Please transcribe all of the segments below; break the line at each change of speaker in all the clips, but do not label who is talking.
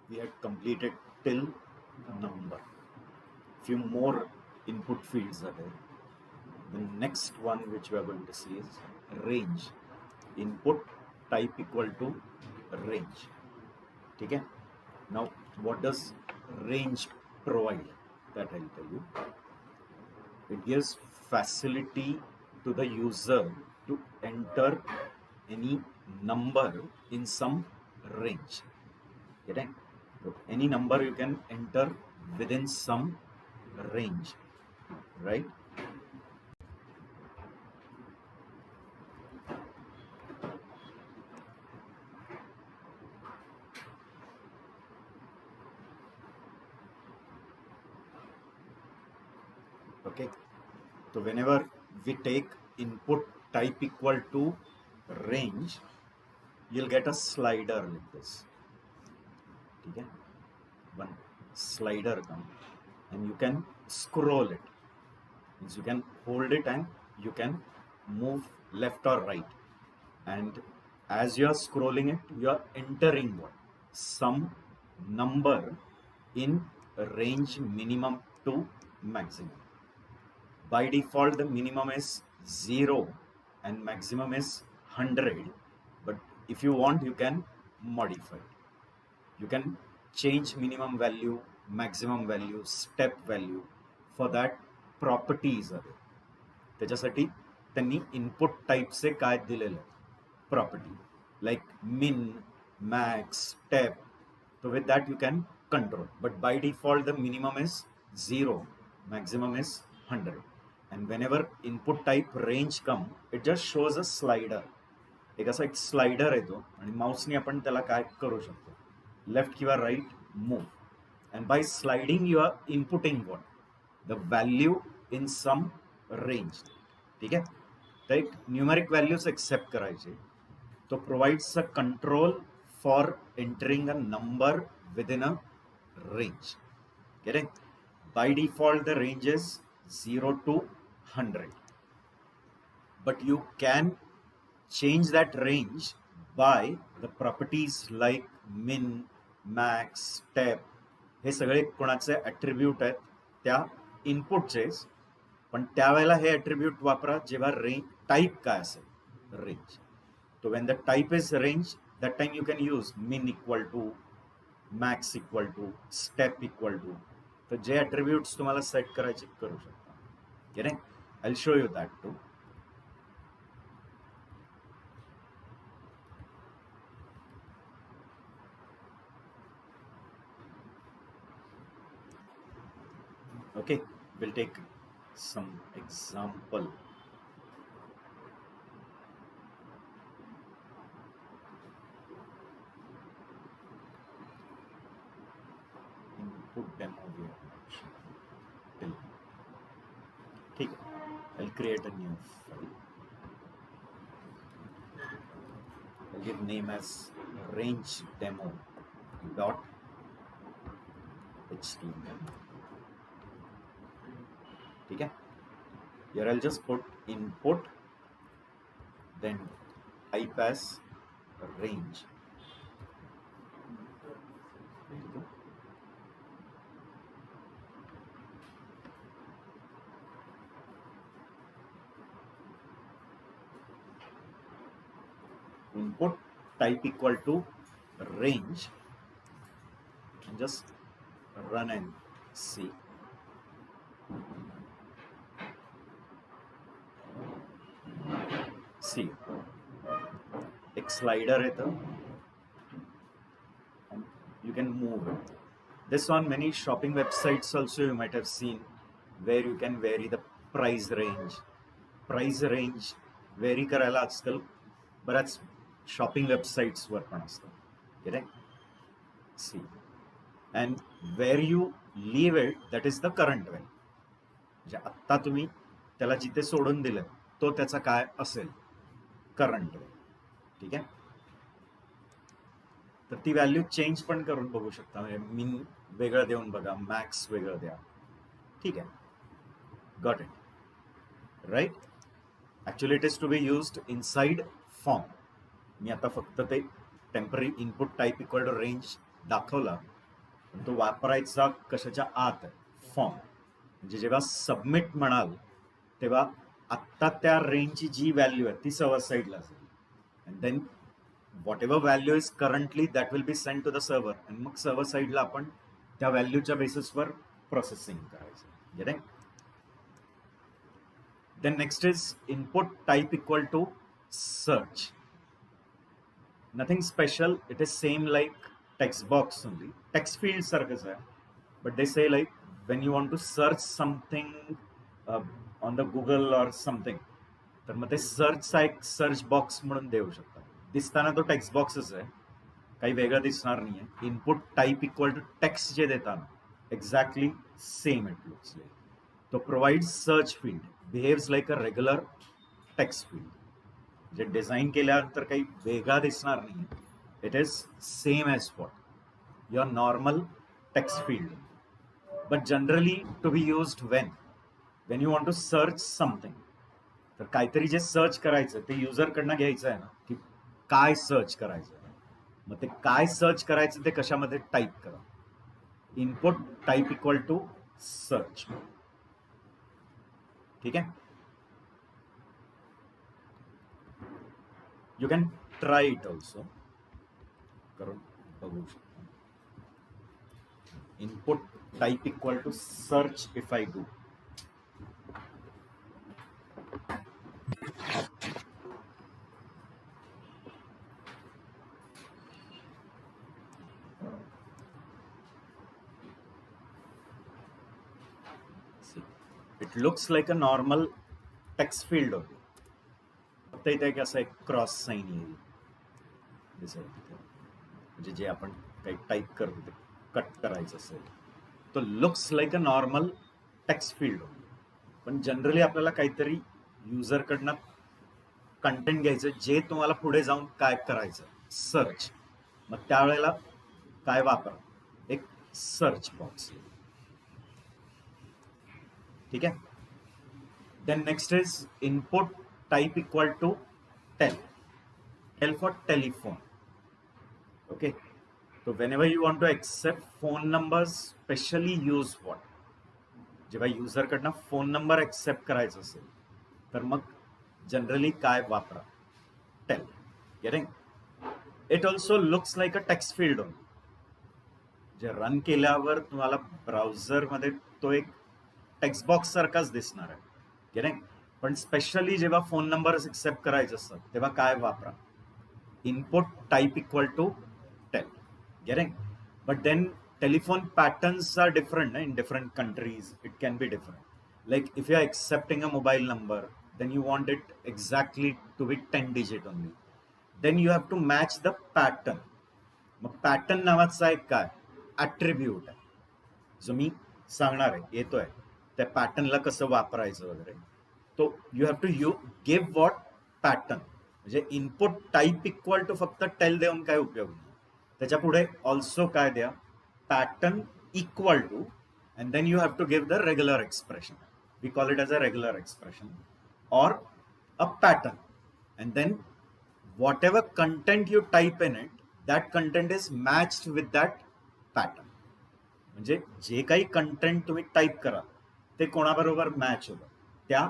we had completed till number. Few more input fields are there. The next one which we are going to see is range. Input type equal to range. Okay. Now, what does range provide? That I'll tell you. It gives facility to the user to enter any number in some range. Getting? So any number you can enter within some range, right? Okay. So whenever we take input type equal to range, you'll get a slider like this. Okay. One slider come and you can scroll it. Means you can hold it and you can move left or right. And as you are scrolling it, you are entering what? Some number in range minimum to maximum. By default, the minimum is 0 and maximum is 100. But if you want, you can modify it. You can change minimum value, maximum value, step value. For that, properties are there. त्याच्यासाठी त्यांनी input टाईपचे काय दिलेले property like min, max, step. So with that you can control. But by default the minimum is 0, maximum is 100. And whenever input type range come, it just shows a slider. एक असा एक slider येतो आणि माऊसने आपण त्याला काय करू शकतो, लेफ्ट किंवा right move. And by sliding you are inputting what the value in some range. ठीक आहे. तर एक न्यूमेरिक व्हॅल्यूज एक्सेप्ट करायचे. तो provides a control for entering a number within a range. Getting? By default the range is 0 to 100, but you can change that range by the properties like min, max, step. हे सगळे कोणाचे attribute आहेत त्या इनपुटचेच, पण त्यावेळेला हे attribute वापरा जेव्हा रेंज टाईप काय असेल रेंज. तो when the type is range that time you can use min equal to, max equal to, step equal to. तर जे ॲट्रिब्यूट्स तुम्हाला सेट करायचे करू शकता. Getting? I will show you that too. Okay, we'll take some example. Input demo we have. ठीक है. I'll create a new file. I'll give name as range demo dot html. ठीक है. Here I'll just put input, then type as range. Input type equal to range, and just run and see. See, एक slider येतं and you can move it. This on many shopping websites also you might have seen, where you can vary the price range. Price range vary करायला आजकाल बऱ्याच shopping वेबसाईट्सवर पण असतं. Correct? See, and where you leave it that is the current value. म्हणजे आत्ता तुम्ही त्याला जिथे सोडून दिलं तो त्याचा काय असेल करंट व्हॅल्यू. ठीक आहे. तर ती व्हॅल्यू चेंज पण करून बघू शकता. म्हणजे min वेगळं देऊन बघा, मॅक्स वेगळं द्या. ठीक आहे. Got it. Right? Actually it is to be used inside form. मी आता फक्त ते temporary input type equal to range दाखवला, पण तो वापरायचा कशाच्या आत आहे, फॉर्म. म्हणजे जेव्हा सबमिट म्हणाल तेव्हा आत्ता त्या रेंजची जी व्हॅल्यू आहे ती सर्व्हर साईडला असेल, and then whatever value is currently that will be send to the server, आणि मग सर्व्हर साईडला आपण त्या व्हॅल्यूच्या बेसिसवर प्रोसेसिंग करायचं. Getting? Then next is input type equal to search. Nothing special. It is same like text box only. Text field circus hai. But they say like when you want to search something on the Google or something, तर मग ते सर्चचा एक search box म्हणून देऊ शकतात. दिसताना तो text बॉक्सच आहे, काही वेगळं दिसणार नाही आहे. Input type equal to text जे देताना exactly same it looks like. तो provides search field, behaves like a regular text field. जे डिझाईन केल्यानंतर काही वेगळा दिसणार नाही. It is same as what your normal text field, but generally to be used when you want to search something. तर काहीतरी जे सर्च करायचं ते युजरकडनं घ्यायचं आहे ना, की काय सर्च करायचं, मग ते काय सर्च करायचं ते कशामध्ये टाईप करा. Input type equal to search. ठीक आहे. You can try it also, करून बघू शकता. Input type equal to search if I do. It looks like a normal text field only. फक्त इथे एक असं एक क्रॉस साईन येईल दिसेल तिथे, म्हणजे जे आपण काही टाईप करतो ते कट करायचं असेल. तो looks like a normal text field only. पण जनरली आपल्याला काहीतरी युजरकडनं कंटेंट घ्यायचं जे तुम्हाला पुढे जाऊन काय करायचं, सर्च. मग त्यावेळेला काय वापरा, एक सर्च बॉक्स. ठीक आहे. Then next is input type equal to tel. Tel for telephone. Okay. So whenever you want to accept phone numbers, specially use what? जेव्हा युजर कडनं फोन नंबर एक्सेप्ट करायचा असेल तर मग जनरली काय वापरा, tel. Getting? It also looks like a text field only. जे run केल्यावर तुम्हाला ब्राउझरमध्ये तो एक टेक्स्ट बॉक्स सारखाच दिसणार आहे. गेटिंग? पण स्पेशली जेव्हा फोन नंबर एक्सेप्ट करायचे असतात तेव्हा काय वापरा, input type equal to tel. Getting? But then telephone patterns are different in different countries. It can be different. Like if you are accepting a mobile number, then you want it exactly to be 10 digit only. Then you have to match the pattern. मग pattern नावाचा एक काय attribute आहे जो मी सांगणार आहे, येतोय त्या पॅटर्नला कसं वापरायचं वगैरे. तो you have to give what pattern. म्हणजे इनपुट टाईप इक्वल टू फक्त टेल देऊन काय उपयोग नाही, त्याच्या पुढे ऑल्सो काय द्या, pattern equal to, and then you have to give the regular expression. We call it as a regular expression or a pattern, and then whatever content you type in it, that content is matched with that pattern. म्हणजे जे काही content तुम्ही type करा ते कोणाबरोबर match होतं, त्या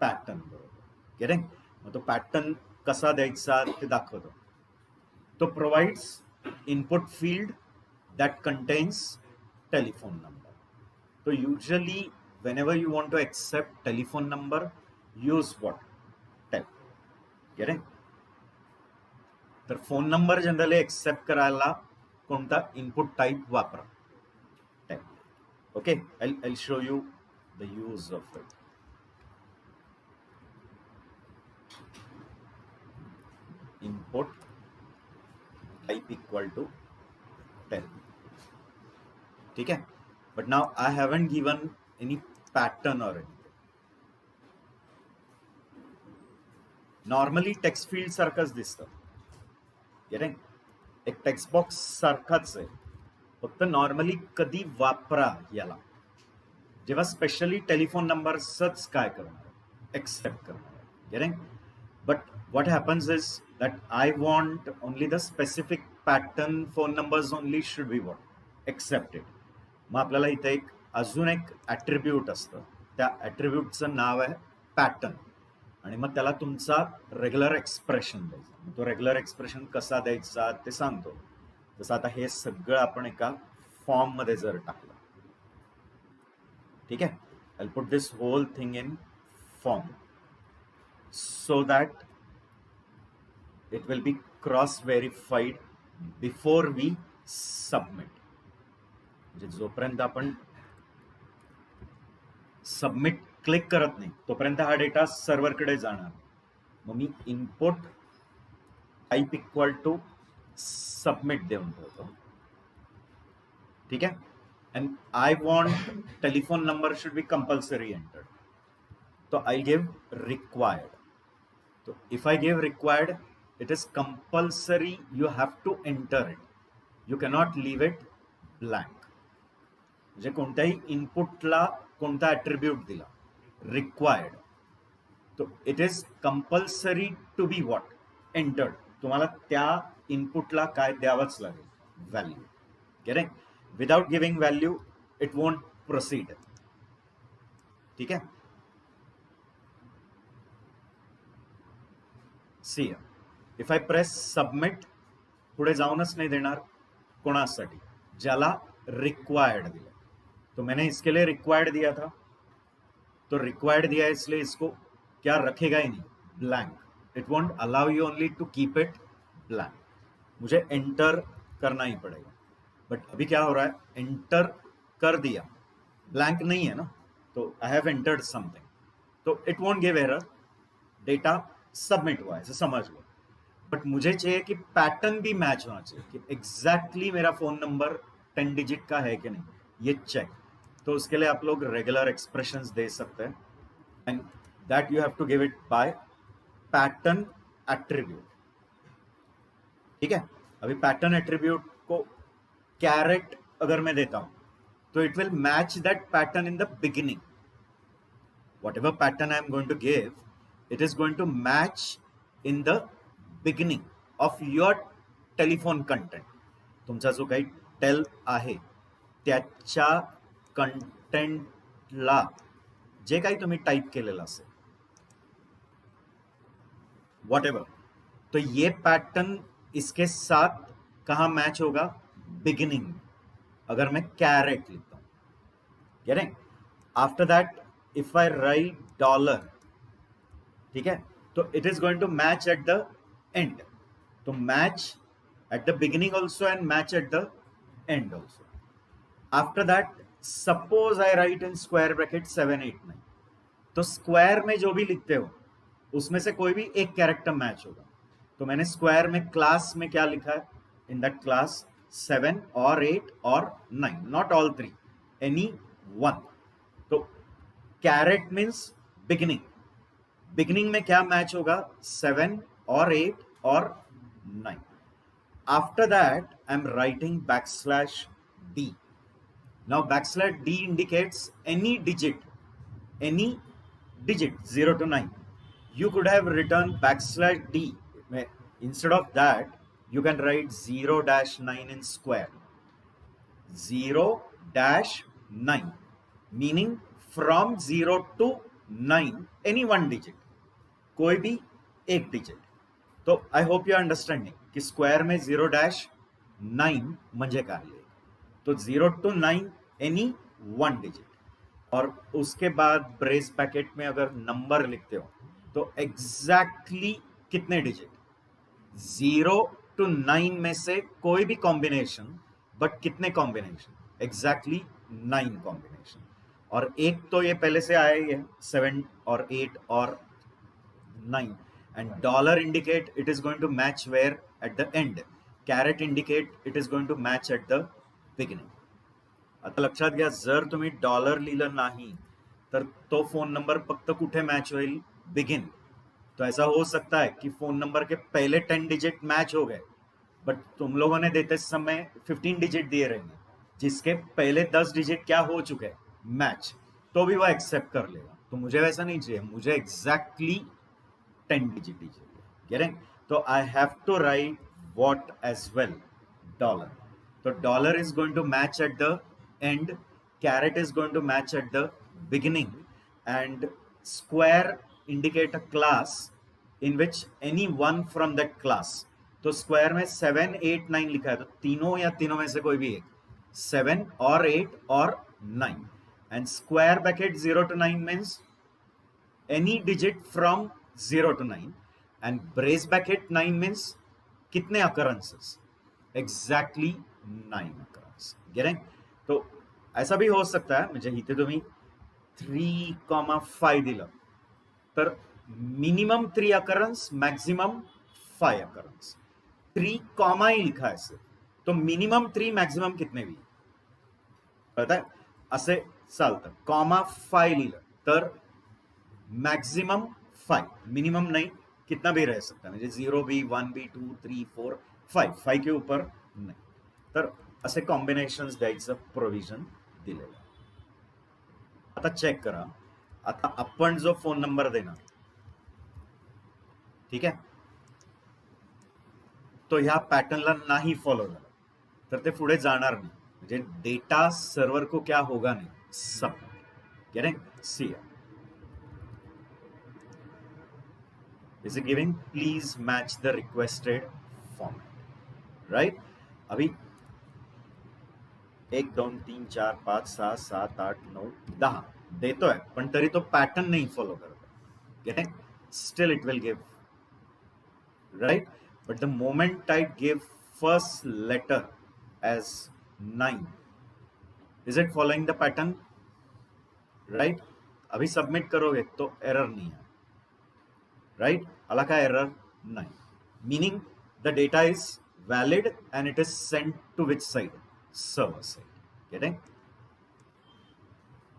pattern बरोबर. गेटिंग? मग तो पॅटर्न कसा द्यायचा ते दाखवतो. तो provides input field that contains telephone number. So usually whenever you want to accept telephone number, use what? Tel. Get it? तर फोन नंबर जनरली एक्सेप्ट करायला कोणता इनपुट टाईप वापरा, tel. Okay. I'll show you the use of it. Input type equal to tel. ठीक है. But now I haven't given any pattern और anything. Normally text field सारखंच दिसतं. Getting? एक text box सारखाच आहे, फक्त नॉर्मली कधी वापरा याला, जेव्हा स्पेशली टेलिफोन नंबरच काय करणार, एक्सेप्ट करणार. Getting? But what happens is that I want only the specific pattern phone numbers only should be what? Accepted. मग आपल्याला इथे एक अजून एक ॲट्रिब्यूट असतं, त्या ॲट्रिब्यूटचं नाव आहे पॅटर्न, आणि मग त्याला तुमचा रेग्युलर एक्सप्रेशन द्यायचा. तो रेग्युलर एक्सप्रेशन कसा द्यायचा ते सांगतो. जसं आता हे सगळं आपण एका फॉर्म मध्ये जर टाकलं, ठीक आहे, I put this whole thing in form so that it will be cross verified before we submit. म्हणजे जोपर्यंत आपण सबमिट क्लिक करत नाही तोपर्यंत हा डेटा सर्व्हरकडे जाणार. मग मी input type equal to submit देऊन ठेवतो, ठीक आहे. And I want telephone number should be compulsory entered, तो आई गिव रिक्वायर्ड. तो if I give required, it is compulsory, you have to enter it, you cannot leave it blank. म्हणजे कोणत्याही इनपुटला कोणता ॲट्रिब्यूट दिला रिक्वायर्ड, तो it is compulsory to be what entered. तुम्हाला त्या इनपुटला काय द्यावंच लागेल, value. Correct. Without giving value it won't proceed. ठीक आहे. See if I press submit, पुढे जाऊनच नहीं देणार. कोणासाठी? ज्याला रिक्वायर्ड दिया. तो मैंने इसके लिए रिक्वायर्ड दिया था, तो रिक्वायर्ड दिया इसलिए इसको क्या रखेगा ही नहीं, blank. It won't allow you only to keep it blank. मुझे एंटर करना ही पड़ेगा. बट अभी क्या हो रहा है, एंटर कर दिया, ब्लैंक नहीं है ना, तो आई हैव एंटर्ड समथिंग, तो it won't give error, data submit हुआ है, ऐसे समझ लो. बट मुझे चाहिए कि पैटर्न भी मैच होना चाहिए, कि एग्जैक्टली मेरा फोन नंबर 10 डिजिट का है कि नहीं, ये चेक. तो उसके लिए आप लोग रेगुलर एक्सप्रेशंस दे सकते हैं, and that you have to give it by pattern attribute. ठीक है. अभी पैटर्न एट्रीब्यूट को कैरेट अगर मैं देता हूं तो it will match that pattern in the beginning. whatever pattern I am going to give, it is going to match in the beginning of your telephone content. तुमचा जो काही टेल आहे त्याच्या कंटेंटला जे काही तुम्ही टाइप केलेलं असेल whatever, तो ये पैटर्न इसके साथ कहाँ मैच होगा, बिगिनिंग. अगर मैं कैरेट लिखता हूं, getting. After that if I write dollar, ठीक है, तो it is going to match at the end. तो match at the beginning also and match at the end also. After that, suppose I write in square bracket 789, तो square में जो भी लिखते हो उसमें से कोई भी एक कैरेक्टर मैच होगा. तो मैंने स्क्वायर में क्लास में क्या लिखा है, इन दैट क्लास 7 और 8 और 9, नॉट ऑल 3, एनी वन. तो कैरेट मीन्स बिगिनिंग. बिगिनिंग में क्या मैच होगा, 7 और 8 और 9. After that, I'm writing backslash D. Now backslash D indicates any digit 0 to 9. You could have written backslash D. Instead of that, you can write 0-9 in square. 0-9, meaning from 0 to 9, any one digit, कोई भी एक digit. तो I hope you understanding कि square में 0-9 म्हणजे काय. तो 0 to 9 any one digit, और उसके बाद ब्रेस पैकेट में अगर नंबर लिखते हो तो एग्जैक्टली कितने डिजिट, 0 to 9 में से कोई भी कॉम्बिनेशन, बट कितने कॉम्बिनेशन, एग्जैक्टली 9 कॉम्बिनेशन. और एक तो ये पहले से आया ही है, 7 और 8 और 9. And dollar indicate it is going to match where at the end. Caret indicate it is going to match at the beginning. आता लक्षात घ्या, जर तुम्ही डॉलर लिहिलं नाही तर तो फोन नंबर फक्त कुठे मैच होईल, बिगिन. तो ऐसा हो सकता है कि फोन नंबर के पहले 10 डिजिट मैच हो गए, बट तुम लोगों ने देते समय 15 डिजिट दिए रहेंगे जिसके पहले 10 डिजिट क्या हो चुके हैं, मैच, तो भी वो एक्सेप्ट कर लेगा. तो मुझे वैसा नहीं चाहिए, मुझे एग्जैक्टली 10 digit चाहिए. Getting? तो I have to write what as well, dollar. तो dollar is going to match at the end, caret is going to match at the beginning, and square indicate a class in which any one from that class. तो square में 7 8 9 लिखा है, तो तीनों या तीनों में से कोई भी एक, 7 और 8 और 9. End square bracket 0 to 9 means any digit from 0 to 9, and brace bracket 9 means कितने occurrences, exactly 9 occurrences. Getting? तो ऐसा भी हो सकता है, म्हणजे इथे तुम्ही 3,5 दिलं तर minimum 3 occurrence, maximum 5 occurrence. 3 comma ही लिखा है सिर्फ, तो मिनिमम 3 मॅक्झिमम कितने भी कळत आहे, असे चालतं. कॉमा 5 लिहिलं तर मैक्सिमम 5, मिनिमम नहीं, कितना भी रह सकता है, म्हणजे 0 भी 1 भी 2 3 4 5 के ऊपर नाही. तर असे कॉम्बिनेशन्स द्यायचं प्रोव्हिजन दिलेलं आहे. आता चेक करा, आता आपण जो फोन नंबर देणार, ठीक आहे, तो ह्या पॅटर्नला नाही फॉलो झाला तर ते पुढे जाणार नाही, म्हणजे डेटा सर्व्हर को क्या होगा नहीं, submit. Getting? See is it giving please match the requested format, right? अभी 1 2 3 4 5 6 7 8 9 10 देतोय, पण तरी तो पॅटर्न नाही फॉलो करत. Getting? Still it will give, right? But the moment I give first letter as 9, is it following the pattern, right? अभी submit करोगे तो एरर नहीं है, right? अला का एरर नहीं, meaning the data is valid and it is sent to which side, server side. Getting?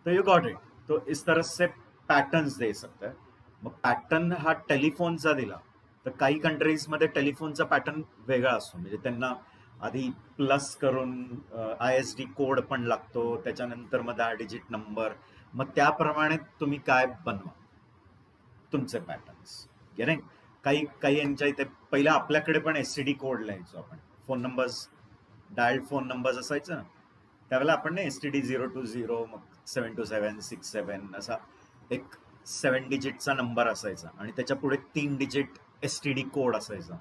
तो you got it. तो इस तरह से पॅटर्न्स दे सकता है. मग पॅटर्न हा टेलिफोनचा दिला तर काही कंट्रीज मध्ये टेलिफोनचा पॅटर्न वेगळा असतो, म्हणजे त्यांना आधी प्लस करून ISD कोड पण लागतो, त्याच्यानंतर मग 10 डिजिट नंबर, मग त्याप्रमाणे तुम्ही काय बनवा तुमचे पॅटर्न्स. गेटिंग? काही यांच्या इथे पहिला आपल्याकडे पण STD कोड लिहायचो आपण, phone numbers, dialled phone numbers असायचं ना, त्यावेळेला आपण STD 020, मग 72767 असा एक 7 डिजिटचा नंबर असायचा आणि त्याच्या पुढे 3 डिजिट STD कोड असायचा.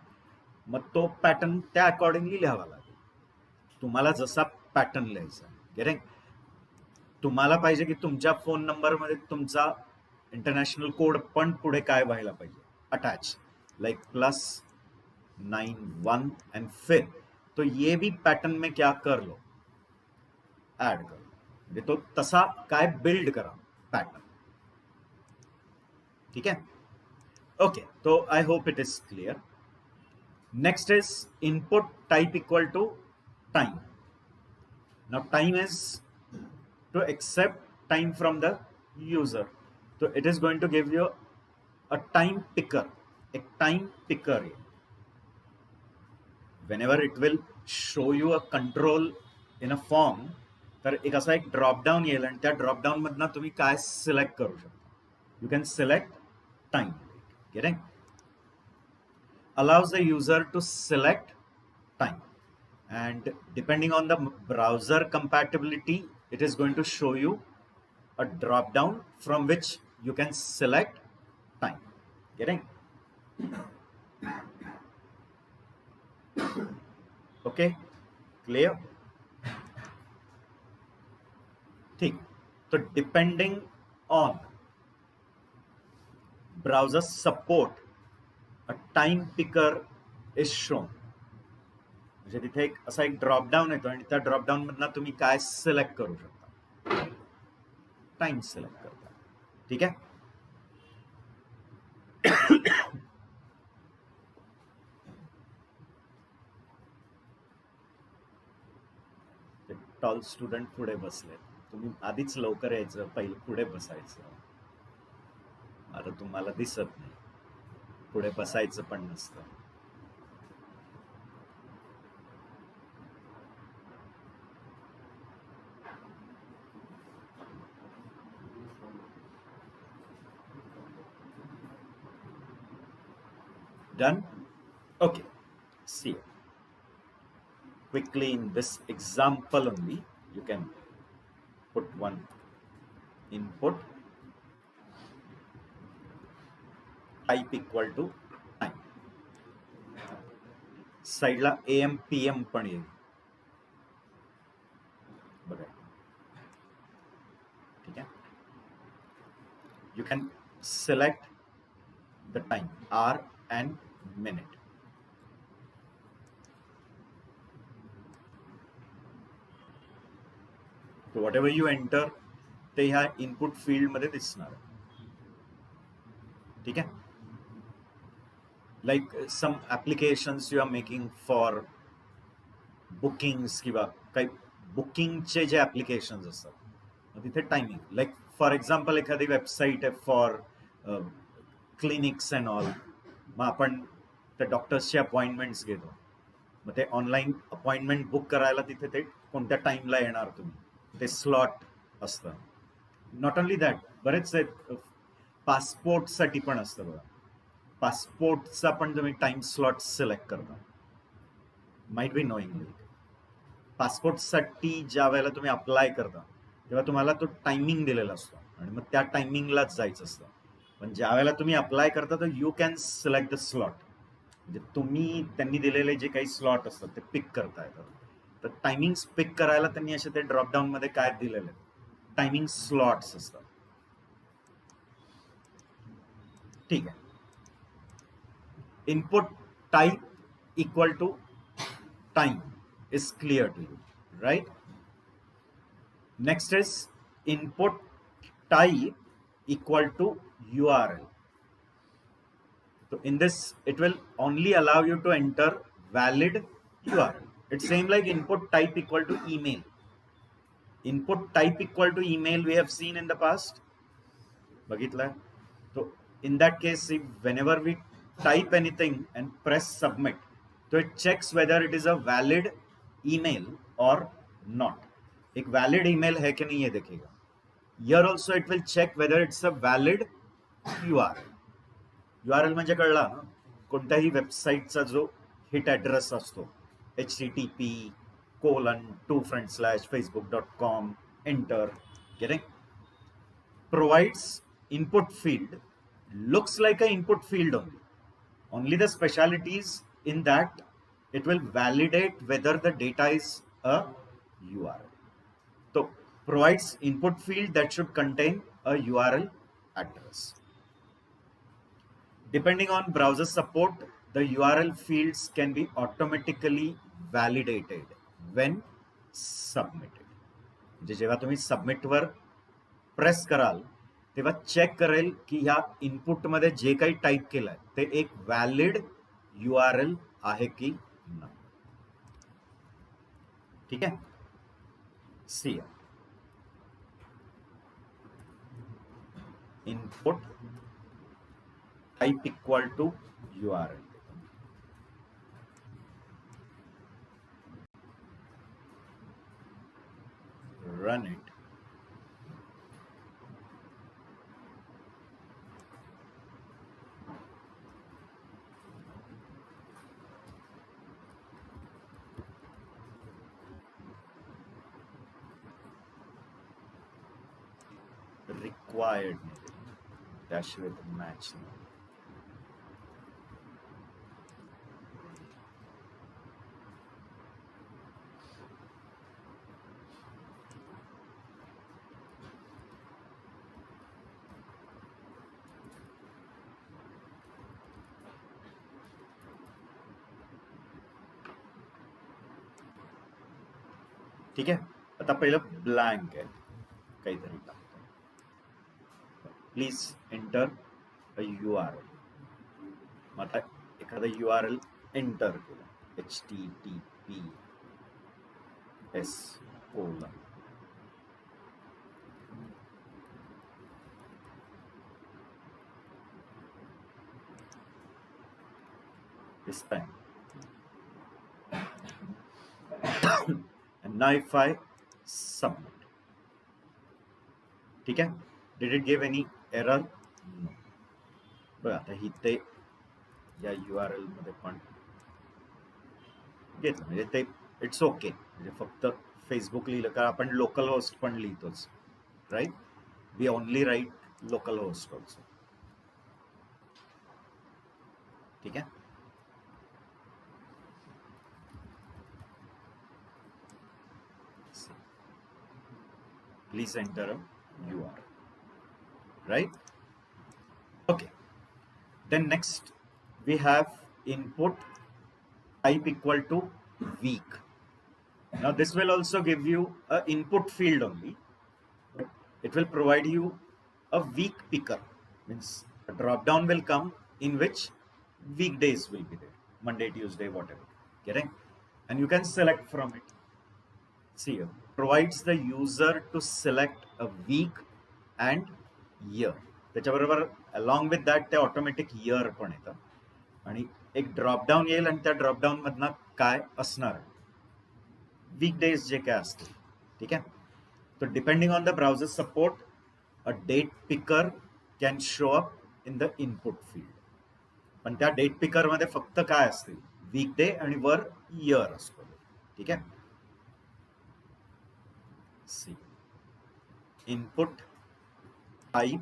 मग तो पॅटर्न त्या अकॉर्डिंगली लिहावा लागेल, तुम्हाला जसा पॅटर्न लिहायचा. गेटिंग? तुम्हाला पाहिजे की तुमच्या फोन नंबरमध्ये तुमचा इंटरनॅशनल कोड पण पुढे काय व्हायला पाहिजे, अटैच, लाइक +91 एंड फिर, तो ये भी पैटर्न में क्या कर लो, ऐड कर लो. तो तसा काय बिल्ड करा पैटर्न. ठीक है? ओके, तो I hope it is clear. Next is input type equal to time. Now time is to accept time from the user, तो it is going to give you a time picker, एक time picker आहे. whenever it will show you a control in a form, तर एक असा एक dropdown येईल आणि त्या ड्रॉपडाऊन मधनं तुम्ही काय सिलेक्ट करू शकता. You can select time. Getting? allows the user to select time, and depending on the browser compatibility, it is going to show you a drop down from which you can select time. Getting? Okay, clear? ठीक. तो depending on browser support, a time picker is shown. म्हणजे तिथे एक असा एक dropdown येतो आणि त्या ड्रॉपडाऊन मधनं तुम्ही काय सिलेक्ट करू शकता, टाइम सिलेक्ट करता. ठीक आहे? टॉल स्टुडंट पुढे बसले, तुम्ही आधीच लवकर यायचं, पहिले पुढे बसायचं. आता तुम्हाला दिसत नाही, पुढे बसायचं पण नसतं. Done? Okay. See. quickly in this example only, you can put one input type equal to time. साइडला AM PM पण येईल बघा ठीक आहे. You can select the time, hour and minute. So whatever you enter ते ह्या input field मध्ये दिसणार ठीक आहे. Like some applications you are making for bookings किंवा काही बुकिंगचे जे ऍप्लिकेशन्स असतात तिथे टायमिंग लाईक फॉर एक्झाम्पल एखादी वेबसाईट आहे फॉर क्लिनिक्स अँड ऑल मग आपण त्या डॉक्टर्सचे अपॉइंटमेंट्स घेतो मग ते ऑनलाईन अपॉइंटमेंट बुक करायला तिथे ते कोणत्या टाइमला येणार तुम्ही ते स्लॉट असतं. नॉट ओनली दॅट बरेच आहेत पासपोर्टसाठी पण असतं बघा पासपोर्टचा पण तुम्ही टाइम स्लॉट सिलेक्ट करता माइट बी नोईंगली. पासपोर्टसाठी ज्या वेळेला तुम्ही अप्लाय करता तेव्हा तुम्हाला तो टायमिंग दिलेला असतो आणि मग त्या टायमिंगलाच जायचं असतं. पण ज्या वेळेला तुम्ही अप्लाय करता तर you can select the slot म्हणजे तुम्ही त्यांनी दिलेले जे काही स्लॉट असतात ते पिक करता येतात. तर टायमिंग पिक करायला त्यांनी असे ते ड्रॉपडाऊन मध्ये काय दिलेले टायमिंग स्लॉट्स असतात ठीक आहे. Input type equal to time is clear to you, right? Next is input type equal to URL. So in this, it will only allow you to enter valid URL. It's same like input type equal to email. Input type equal to email we have seen in the past. Bagitla. So in that case, whenever we type anything and press submit, so it checks whether it is a valid email or not. एक valid email है कि नहीं ये देखेगा. Here also it will check whether it's a valid URL. URL म्हणजे कळला ना कोणत्याही वेबसाईटचा जो हिट ॲड्रेस असतो http://facebook.com enter getting provides input field looks like an input field only the specialities in that it will validate whether the data is a URL. So provides input field that should contain a URL address. Depending on browser support, the URL fields can be automatically validated when submitted. म्हणजे जेव्हा तुम्ही submit वर press कराल तेव्हा check करेल की ह्या input मध्ये जे काही टाइप केलंय ते एक व्हॅलिड URL आहे की नाही. ठीक आहे. See input type equal to URL. Run it. Required dash with match. ठीक आहे. आता पहिलं ब्लँक आहे काहीतरी टाकतो. Please enter a URL. आता एखादा URL एंटर केला https:// this time. And now if I submit. ठीक आहे. Did it give any error? No. बघा आता इथे या URL मध्ये पण घेतलं म्हणजे ते इट्स ओके. म्हणजे फक्त फेसबुक लिहिलं का आपण लोकल होस्ट पण लिहितोच, right. We only write localhost also. ठीक आहे. Please enter a URL, right? Okay. Then next we have input type equal to week. Now this will also give you a input field only. It will provide you a week picker. Means a drop down will come in which weekdays will be there. Monday, Tuesday, whatever. Getting? And you can select from it. See here. Provides the user to select a week and year. त्याच्याबरोबर along with that ते automatic year पण येतं आणि एक dropdown येईल आणि त्या dropdown मधनं काय असणार वीकडेज जे काय असतील. ठीक आहे. तो depending on the browser support a date picker can show up in the input field. पण त्या डेट पिकर मध्ये फक्त काय असतील वीकडे आणि वर इयर असतो. ठीक आहे. See input type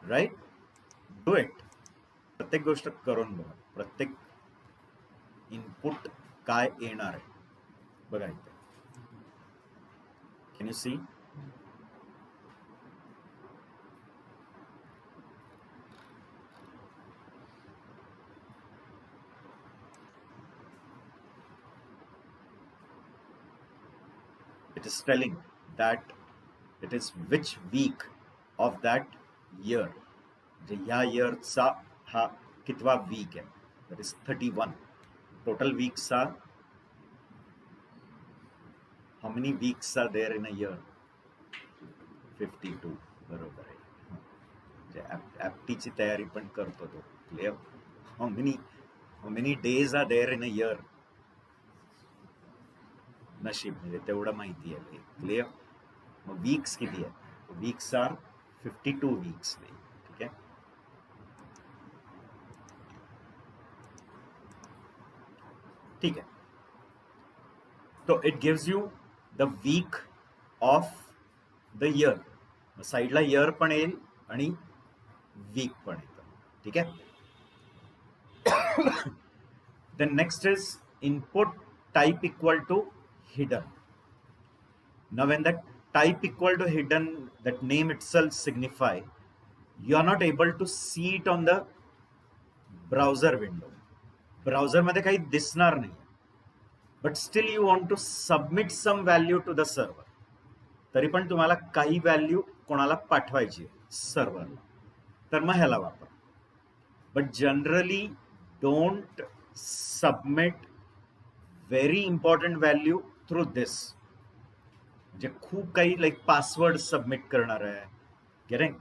right. Do it. प्रत्येक गोष्ट करून बघा. प्रत्येक इनपुट काय येणार आहे बघा इथे. Can you see? It is telling that it is which week of that year. ह्या इयरचा हा कितवा वीक आहे. that is 31. Total weeks are, how many weeks are there in a year? 52. बरोबर आहे. ऍप्टीची तयारी पण करतो तो. Clear? how many days are there in a year? नशीब म्हणजे तेवढं माहिती आहे. क्लिअर? मग वीक्स किती आहेत? Weeks are 52 weeks. ठीक आहे. ठीक आहे. तो it gives you the week of the year. साईडला इयर पण येईल आणि वीक पण येतं. ठीक आहे. Then next is input type equal to hidden. Now when that type equal to hidden, that name itself signify you are not able to see it on the browser window. Browser मध्ये काही दिसणार नाही. But still you want to submit some value to the server. तरी पण तुम्हाला काही value कोणाला पाठवायची सर्व्हरला, तर मग ह्याला वापर. But generally don't submit very important value through this. म्हणजे खूप काही लाईक पासवर्ड सबमिट करणार आहे, गेटिंग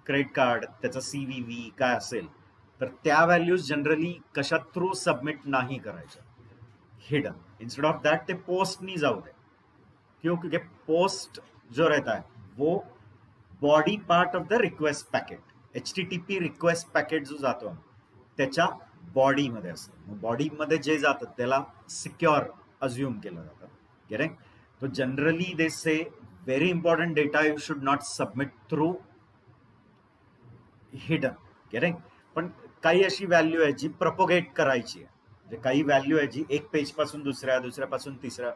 क्रेडिट कार्ड, त्याचा CVV काय असेल, तर त्या व्हॅल्यूज जनरली कशा थ्रू सबमिट नाही करायच्या. हिडन. इंस्टेड ऑफ दैट ते पोस्ट नहीं जाऊ दे. क्यों? क्योंकि पोस्ट जो रहता है वो body part of the request packet. HTTP request packet जो जातो त्याच्या बॉडीमध्ये असतं. बॉडीमध्ये जे जातं त्याला सिक्युअर अज्युम केलं जातं. गेटिंग? तो generally they say very important data you should not submit through hidden. Getting? पण काही अशी व्हॅल्यू आहे जी प्रपोगेट करायची आहे. म्हणजे काही व्हॅल्यू आहे जी एक पेज पासून दुसऱ्या, दुसऱ्यापासून तिसऱ्या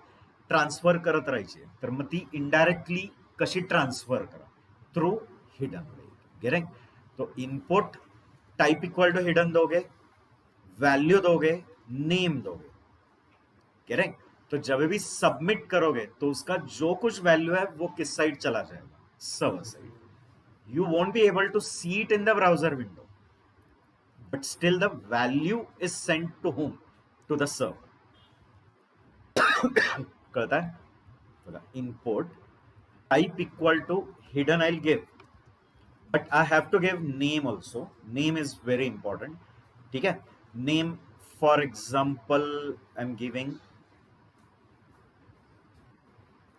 ट्रान्सफर करत राहायची. तर मग ती इनडायरेक्टली कशी ट्रान्सफर करा? Through hidden. गेटिंग? तो input type equal to hidden दोगे, वैल्यू दोगे, नेम दोगे. गेटिंग? तो जब भी सबमिट करोगे तो उसका जो कुछ वैल्यू है वो किस साइड चला जाएगा? Server side. You won't be able to see it in the browser window, but still the value is sent to whom? To the server. कळता है? बघा, input type equal to hidden I'll give, but I have to give name also. Name is very important. ठीक है? Name, for example, I'm giving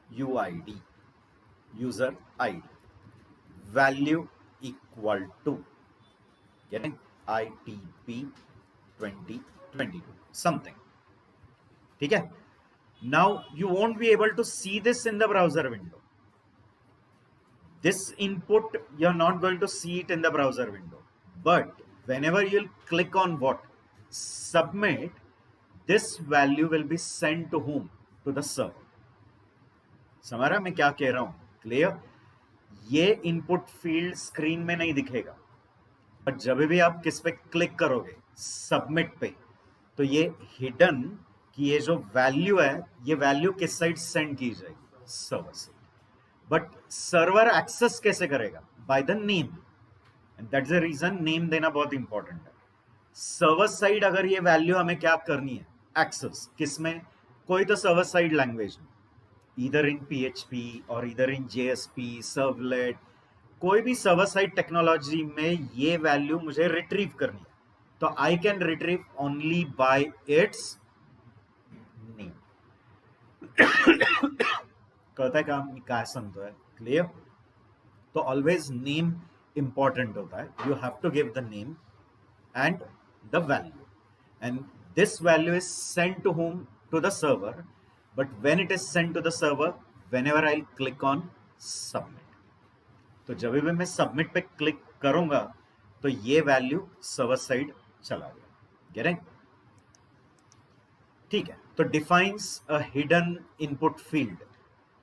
UID, user ID. Value equal to, getting ITP 2022 something. ठीक है? Now you won't be able to see this in the browser window. This input you're not going to see it in the browser window, but whenever you'll click on what? Submit, this value will be sent to whom? To the server. समझ रहा मैं क्या कह रहा हूं? Clear? ये input field screen में नहीं दिखेगा, बट जब भी आप किस पे क्लिक करोगे, सबमिट पे, तो ये हिडन कि ये जो वैल्यू है, ये वैल्यू किस साइड सेंड की जाएगी? सर्वर से. बट सर्वर एक्सेस कैसे करेगा? By the name. And that's the reason name देना बहुत इंपॉर्टेंट है. सर्वर साइड अगर ये वैल्यू हमें क्या करनी है? एक्सेस. किसमें? कोई तो सर्वर साइड लैंग्वेज में, इधर इन PHP और इधर इन JSP, सर्वलेट, कोई भी सर्वर साइड टेक्नोलॉजी में ये वैल्यू मुझे रिट्रीव करनी है, तो I can retrieve only by it's name. कळतंय का मी काय सांगतोय? क्लियर? तो ऑलवेज नेम इंपॉर्टेंट होता है. You have to give the name and the value, and this value is sent to whom? To the server. But when it is sent to the server, whenever I'll click on submit, तो जब भी मैं submit पे click करूंगा तो ये value server side चला गया. Getting? ठीक है. तो defines a hidden input field.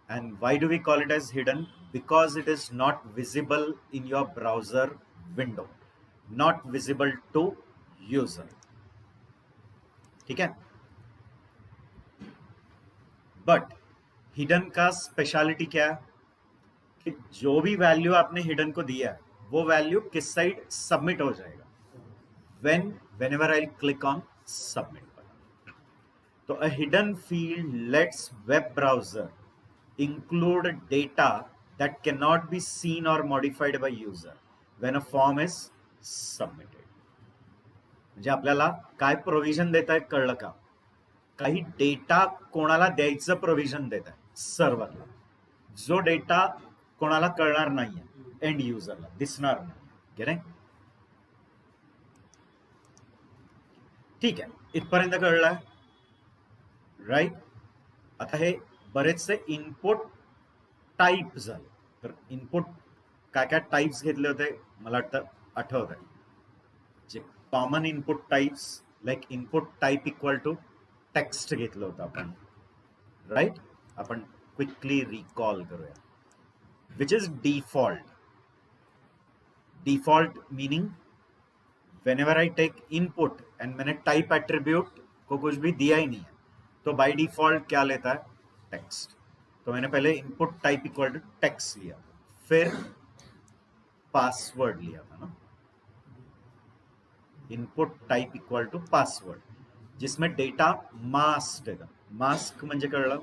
And why do we call it as hidden? Because it is not visible in your browser window, not visible to user. ठीक है? But hidden का speciality क्या है? कि जो भी वैल्यू आपने हिडन को दिया है, वो वैल्यू किस साइड सबमिट हो जाएगा? whenever I click on submit button. तो a hidden field lets web browser include data that cannot be seen or modified by user when a form is submitted. म्हणजे आपल्याला काय provision देत आहेत कळलं का? काही डेटा कोणाला द्यायचं प्रोव्हिजन देत आहे सर्व्हरला, जो डेटा कोणाला कळणार नाहीये, एंड युजरला दिसणार नाही. गेले? ठीक आहे, इथपर्यंत कळलंय राईट. आता हे बरेचसे इनपुट टाईप झाले. तर इनपुट काय काय टाईप्स घेतले होते मला वाटतं आठवत आहे. जे common input types, like input type equal to text घेतलं होतं आपण, राईट. आपण क्विकली रिकॉल करूया. Which is default. Default meaning whenever I take input and मैंने टाइप एट्रीब्यूट को कुछ भी दिया ही नहीं है, तो बाय डिफॉल्ट क्या लेता है? टेक्स्ट. तो मैंने पहले input type equal to text लिया, फिर पासवर्ड लिया था ना, input type equal to password, जिसमें डेटा मास्क देगा. मास्क म्हणजे कळलं?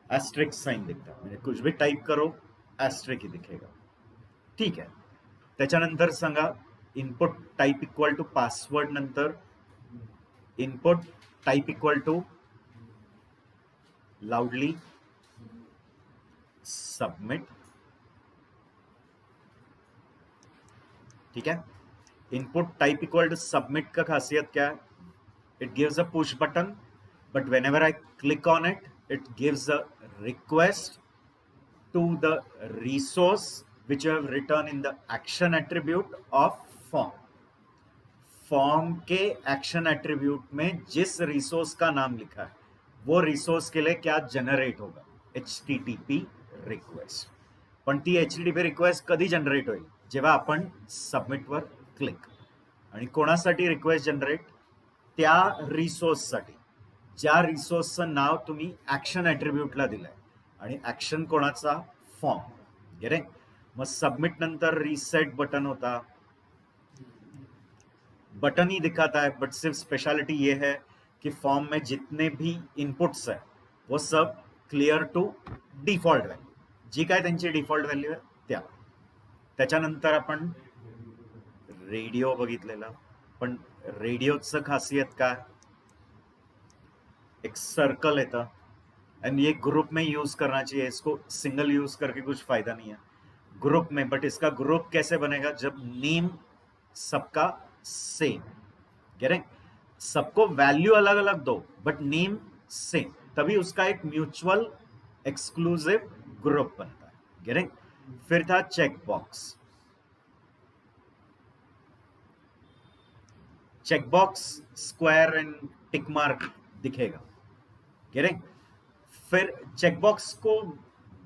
एस्ट्रिक साइन दिखता, म्हणजे कुछ भी टाइप करो एस्ट्रिक ही दिखेगा. ठीक आहे. त्याच्यानंतर सांगा input type equal to password नंतर input type equal to loudly submit. ठीक है. Input type equal to submit का खासियत क्या है? It gives a push button, but whenever I click on it, it gives a request to the resource which you have written in the action attribute of form. Form K action attribute में जिस resource का नाम लिखा है, वो resource के लिए क्या generate होगा? HTTP request. पण ती HTTP रिक्वेस्ट कधी जनरेट होईल? जेव्हा आपण सबमिटवर क्लिक. आणि कोणासाठी रिक्वेस्ट जनरेट? त्या रिसोर्ससाठी, ज्या रिसोर्सचं नाव तुम्ही ऍक्शन एट्रीब्यूटला दिलंय. आणि ऍक्शन कोणाचा? फॉर्म. गेले? मग सबमिट नंतर रीसेट बटन होता. बटन ही दिखाता है, बट सिर्फ स्पेशलिटी ये है कि फॉर्म में जितने भी इनपुट्स है वो सब क्लियर टू डिफॉल्ट व्हॅल्यू, जी काय त्यांची डिफॉल्ट व्हॅल्यू आहे त्या. त्याच्यानंतर आपण रेडिओ बघितलेला, पण रेडिओचं खासियत काय? एक सर्कल येतं, एंड ये ग्रुप में यूज करना चाहिए, इसको सिंगल यूज करके कुछ फायदा नहीं है. ग्रुप में, बट इसका ग्रुप कैसे बनेगा? जब नेम सबका सेम, करेक्ट, सबको वैल्यू अलग अलग दो बट नेम सेम, तभी उसका एक म्यूचुअल एक्सक्लूसिव ग्रुप बनता है, करेक्ट। फिर था check box. Check box square and tick mark दिखेगा, करेक्ट। फिर चेक बॉक्स को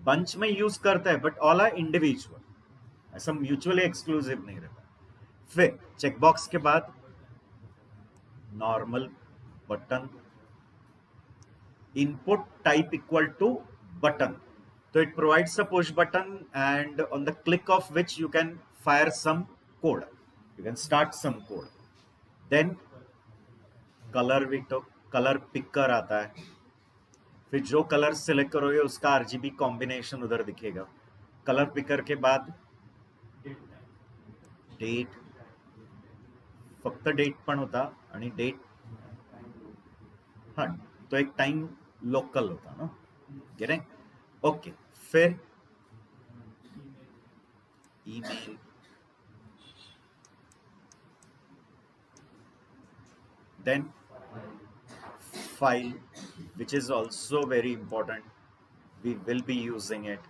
बंच में यूज करता है बट ऑल आर इंडिविजुअल, ऐसा म्यूचुअली एक्सक्लूसिव नहीं रहता। फिर चेक बॉक्स के बाद normal button, input type equal to button, so it provides a push button and on the click of which you can fire some code, you can start some code. Then color window, color picker आता है, फिर जो colour select करोगे उसका RGB combination उधर दिखेगा। Colour picker के बाद date, फक्त डेट पण होता आणि डेट, हाँ तो एक टाइम लोकल होता ना, करेक्ट। ओके, फिर email, then file, which is also very important, we will be using it,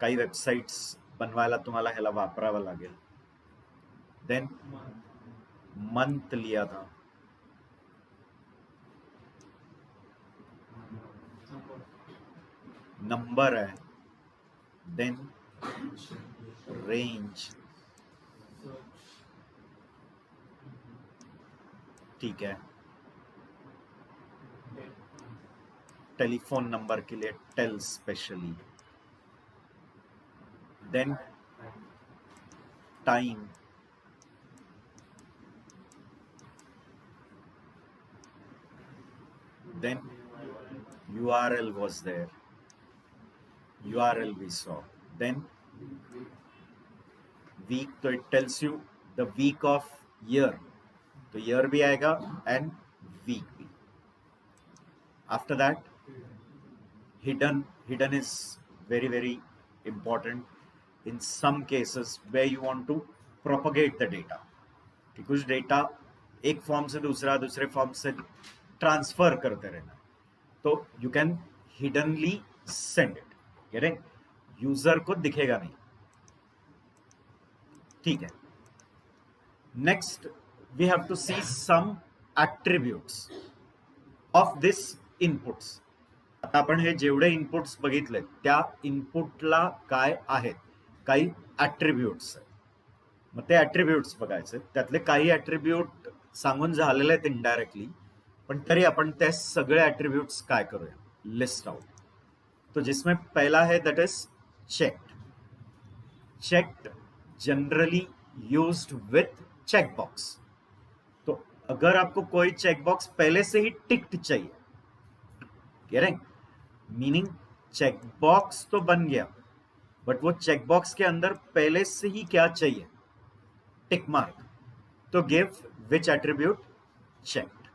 काही वेबसाइट्स बनवायला तुम्हाला ह्याला वापरावं लागेल। देन मंथ लिया था, नंबर है, देन रेंज, ठीक है। टेलीफोन नंबर के लिए tel specially, then time, then URL was there, URL we saw, then week, तो it tells you the week of year, तो year भी आएगा and week भी। After that hidden is very very important in some cases where you want to propagate the data, कि कुछ data एक form से दूसरा, दूसरे फॉर्म से ट्रांसफर करते रहना, तो you can hiddenly send it, correct, user को दिखेगा नहीं, ठीक है। Next we have to see some attributes of this inputs. आता आपण हे जेवढे इनपुट्स बघितले त्या इनपुटला काय आहेत काही ऍट्रिब्यूट्स आहेत, मग ते ऍट्रिब्यूट्स बघायचे, त्यातले काही ऍट्रिब्यूट सांगून झालेले आहेत इनडायरेक्टली, पण तरी आपण ते सगळे ऍट्रिब्यूट्स काय करूया, लिस्ट आउट। तो जिसमें पहला है that is checked. Checked generally used with checkbox, तो अगर आपको कोई चेकबॉक्स पहले से ही टिक्ड चाहिए, करेक्ट, मीनिंग चेकबॉक्स तो बन गया बट वो चेकबॉक्स के अंदर पहले से ही क्या चाहिए, टिक मार्क, तो give which attribute, checked.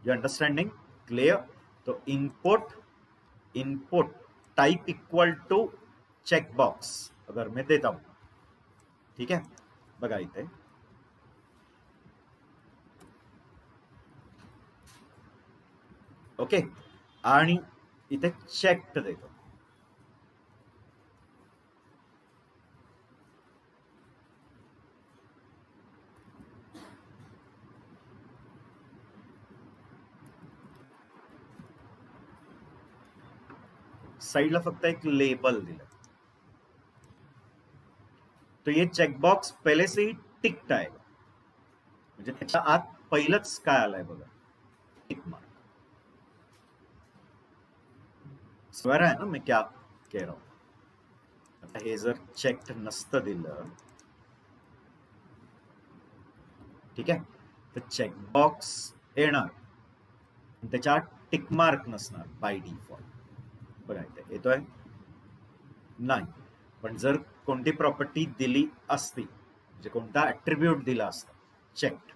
You understanding, clear? तो input type equal to checkbox अगर मैं देता हूं, ठीक है, बघा इथे ओके, आणि इथे चेक्ड देतो, साइडला फक्त एक लेबल दिलं, तो ये चेकबॉक्स पहले से ही टिक्ड आहे, म्हणजे त्याच्या आत पहिलंच काय आलंय बघा, टिक मार्क। समझ रहा है ना मैं क्या कह रहा हूं? आता हे जर चेक्ड नसतं दिलं, ठीक आहे, तर चेकबॉक्स येणार, त्याच्या आत टिक मार्क नसणार बाय डिफॉल्ट, बघा इथे येतोय नाही, पण जर कोणती प्रॉपर्टी दिली असती, म्हणजे कोणता ऍट्रिब्यूट दिला असता, चेक्ड,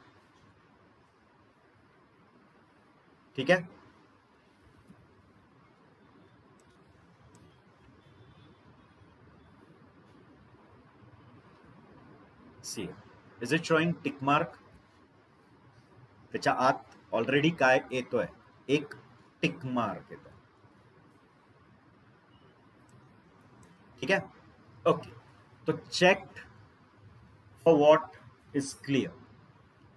ठीक है। See is it showing tick mark? त्याच्या आत ऑलरेडी काय येतोय? एक टिक मार्क येतोय. ठीक है, ओके. तो checked for what is clear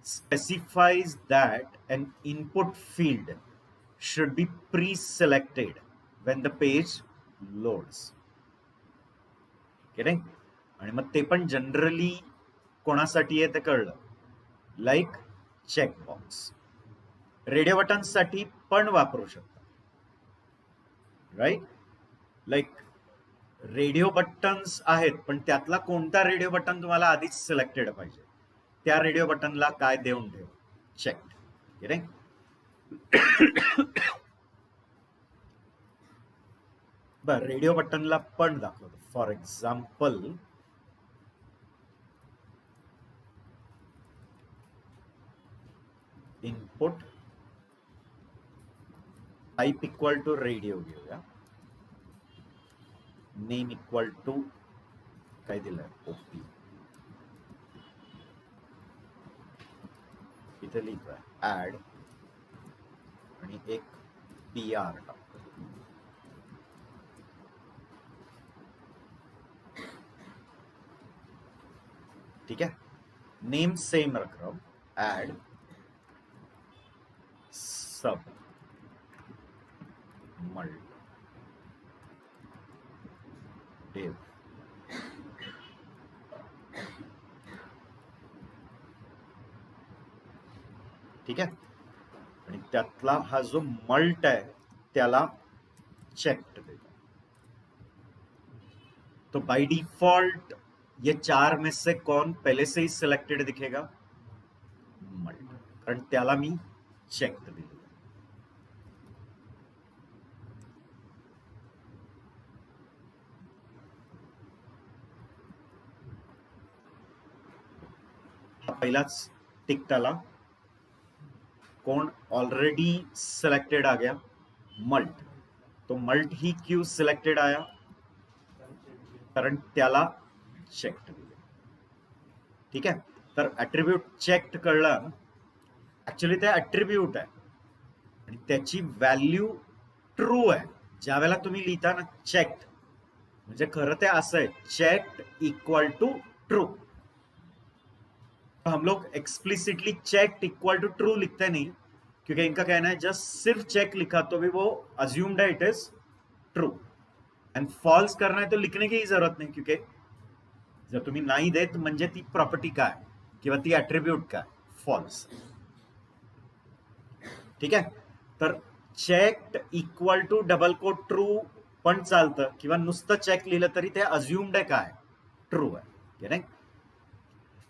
specifies that an input field should be pre-selected when the page loads. Getting? आणि मग ते पण जनरली कोणासाठी आहे ते कळलं, लाईक चेकबॉक्स. रेडिओ बटन्ससाठी पण वापरू शकता, राईट? लाईक रेडिओ बटन्स आहेत, पण त्यातला कोणता रेडिओ बटन तुम्हाला आधीच सिलेक्टेड पाहिजे, त्या रेडिओ बटनला काय देऊन ठेव, चेक. बर, रेडिओ बटनला पण दाखवतो. For example, input type equal to radio घेऊया. नेम इक्वल टू काय दिलंय, ओपी. इथे लिहितोय ऍड आणि एक PR टाकतो. ठीक है, नेम सेम रख रहा हूं, ऍड सब मल्ट डिव. ठीक आहे, आणि त्यातला हा जो मल्ट आहे त्याला चेक्ड देता. तो बाय डिफॉल्ट ये 4 में से कौन पहले से ही सिलेक्टेड दिखेगा, मल्ट, कारण त्याला मी चेक्ड दिले. पहिलाच टिक त्याला कौन ऑलरेडी सिलेक्टेड आ गया, मल्ट. तो मल्ट ही क्यू सिलेक्टेड आया, कारण त्याला चेक्ड दिले. ठीक आहे, तर ऍट्रिब्यूट चेक्ड कळलं. ऍक्च्युली ते ऍट्रिब्यूट आहे आणि त्याची व्हॅल्यू ट्रू आहे. ज्या वेळेला तुम्ही लिहिता ना चेक्ड, म्हणजे खरं ते असं आहे, चेक्ड इक्वल टू ट्रू. हम लोग explicitly checked equal to true लिखते नहीं, क्योंकि इनका कहना है जस्ट सिर्फ चेक लिखा तो भी वो अज्यूम्ड है it is true, and false करना है तो लिखने की जरूरत नहीं, क्योंकि जर तुम्ही नाही देत म्हणजे ती प्रॉपर्टी काय किंवा ती ऍट्रिब्यूट काय, फॉल्स. ठीक आहे, तर checked equal to double quote true पण चालतं, किंवा नुसतं चेक लिहिलं तरी ते अज्यूम्ड आहे काय, ट्रू आहे. नाही,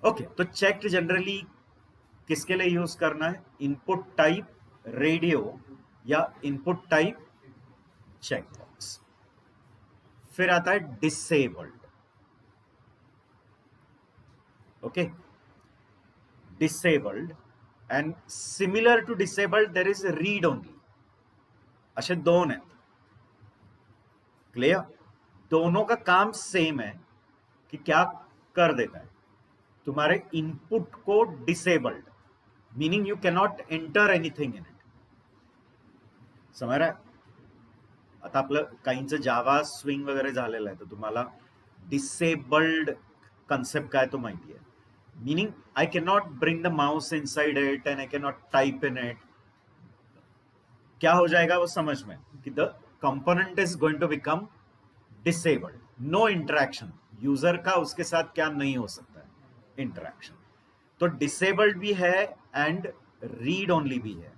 ओके. तो चेक्ड जनरली किसके लिए यूज करना है, इनपुट टाइप रेडियो या इनपुट टाइप चेकबॉक्स. फिर आता है disabled. Okay, disabled and similar to disabled there is read only. असे दोन आहेत. क्लियर? दोनों का काम सेम है कि क्या कर देता है, तुम्हारे इनपुट को disabled, meaning you cannot enter anything in it. समझ रहा है? आता आपलं काहींचं जावा स्विंग वगैरे झालेलं आहे, तर तुम्हाला डिसेबल्ड कन्सेप्ट काय तो माहिती आहे. Meaning I can not bring the mouse inside it and I can not type in it. क्या हो जाएगा वो समझ में, कि the component is going to become disabled. No interaction, user का उसके साथ क्या नहीं हो सकता है, इंटरेक्शन. तो डिसेबल्ड भी है एंड रीड ओनली भी है.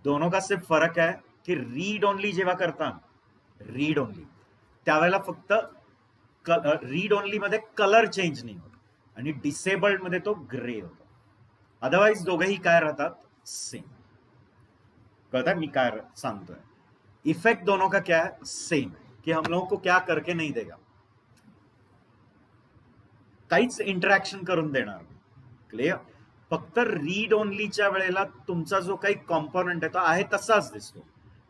दोनों का सिर्फ फरक है की रीड ओनली जेव्हा करता, रीड ओनली त्यावेळेला फक्त रीड ओनली मध्ये कलर चेंज नाही होत, आणि डिसेबल्ड मध्ये तो ग्रे होतो. अदरवाइज दोघेही काय राहतात, सेम. कळता मी काय सांगतोय? इफेक्ट दोनों का क्या है, सेम है, कि हम लोगों को क्या करके नहीं देगा, काहीच इंटरॅक्शन करून देणार नाही. क्लियर? फक्त रीड ओनलीच्या वेळेला तुमचा जो काही कॉम्पोनेंट आहे तो आहे तसाच दिसतो,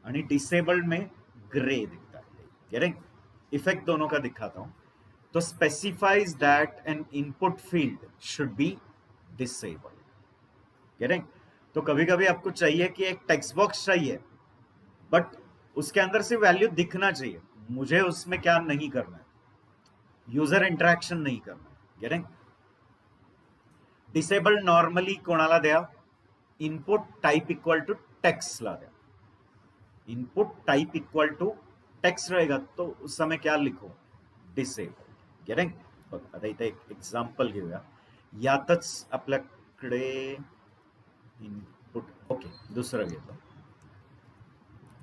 आणि डिसेबल्ड में ग्रे दिखता है. इफेक्ट दोनों का दिखाता हूं. तो specifies that an input field should be disabled. Getting? तो कभी कभी आपको चाहिए कि एक टेक्स्ट बॉक्स चाहिए, बट उसके अंदर से वैल्यू दिखना चाहिए, मुझे उसमें क्या नहीं करना है, यूजर इंटरॅक्शन नहीं करना है. गेटिंग? डिसेबल्ड नॉर्मली कोणाला द्या? Input type equal to text ला द्या. Input type equal to text रहेगा तो उस समय क्या लिखो? डिसेबल. गेटिंग? आता इथे एक एक्झाम्पल घेऊया. यातच आपल्याकडे इनपुट, ओके, दुसरं घेतो.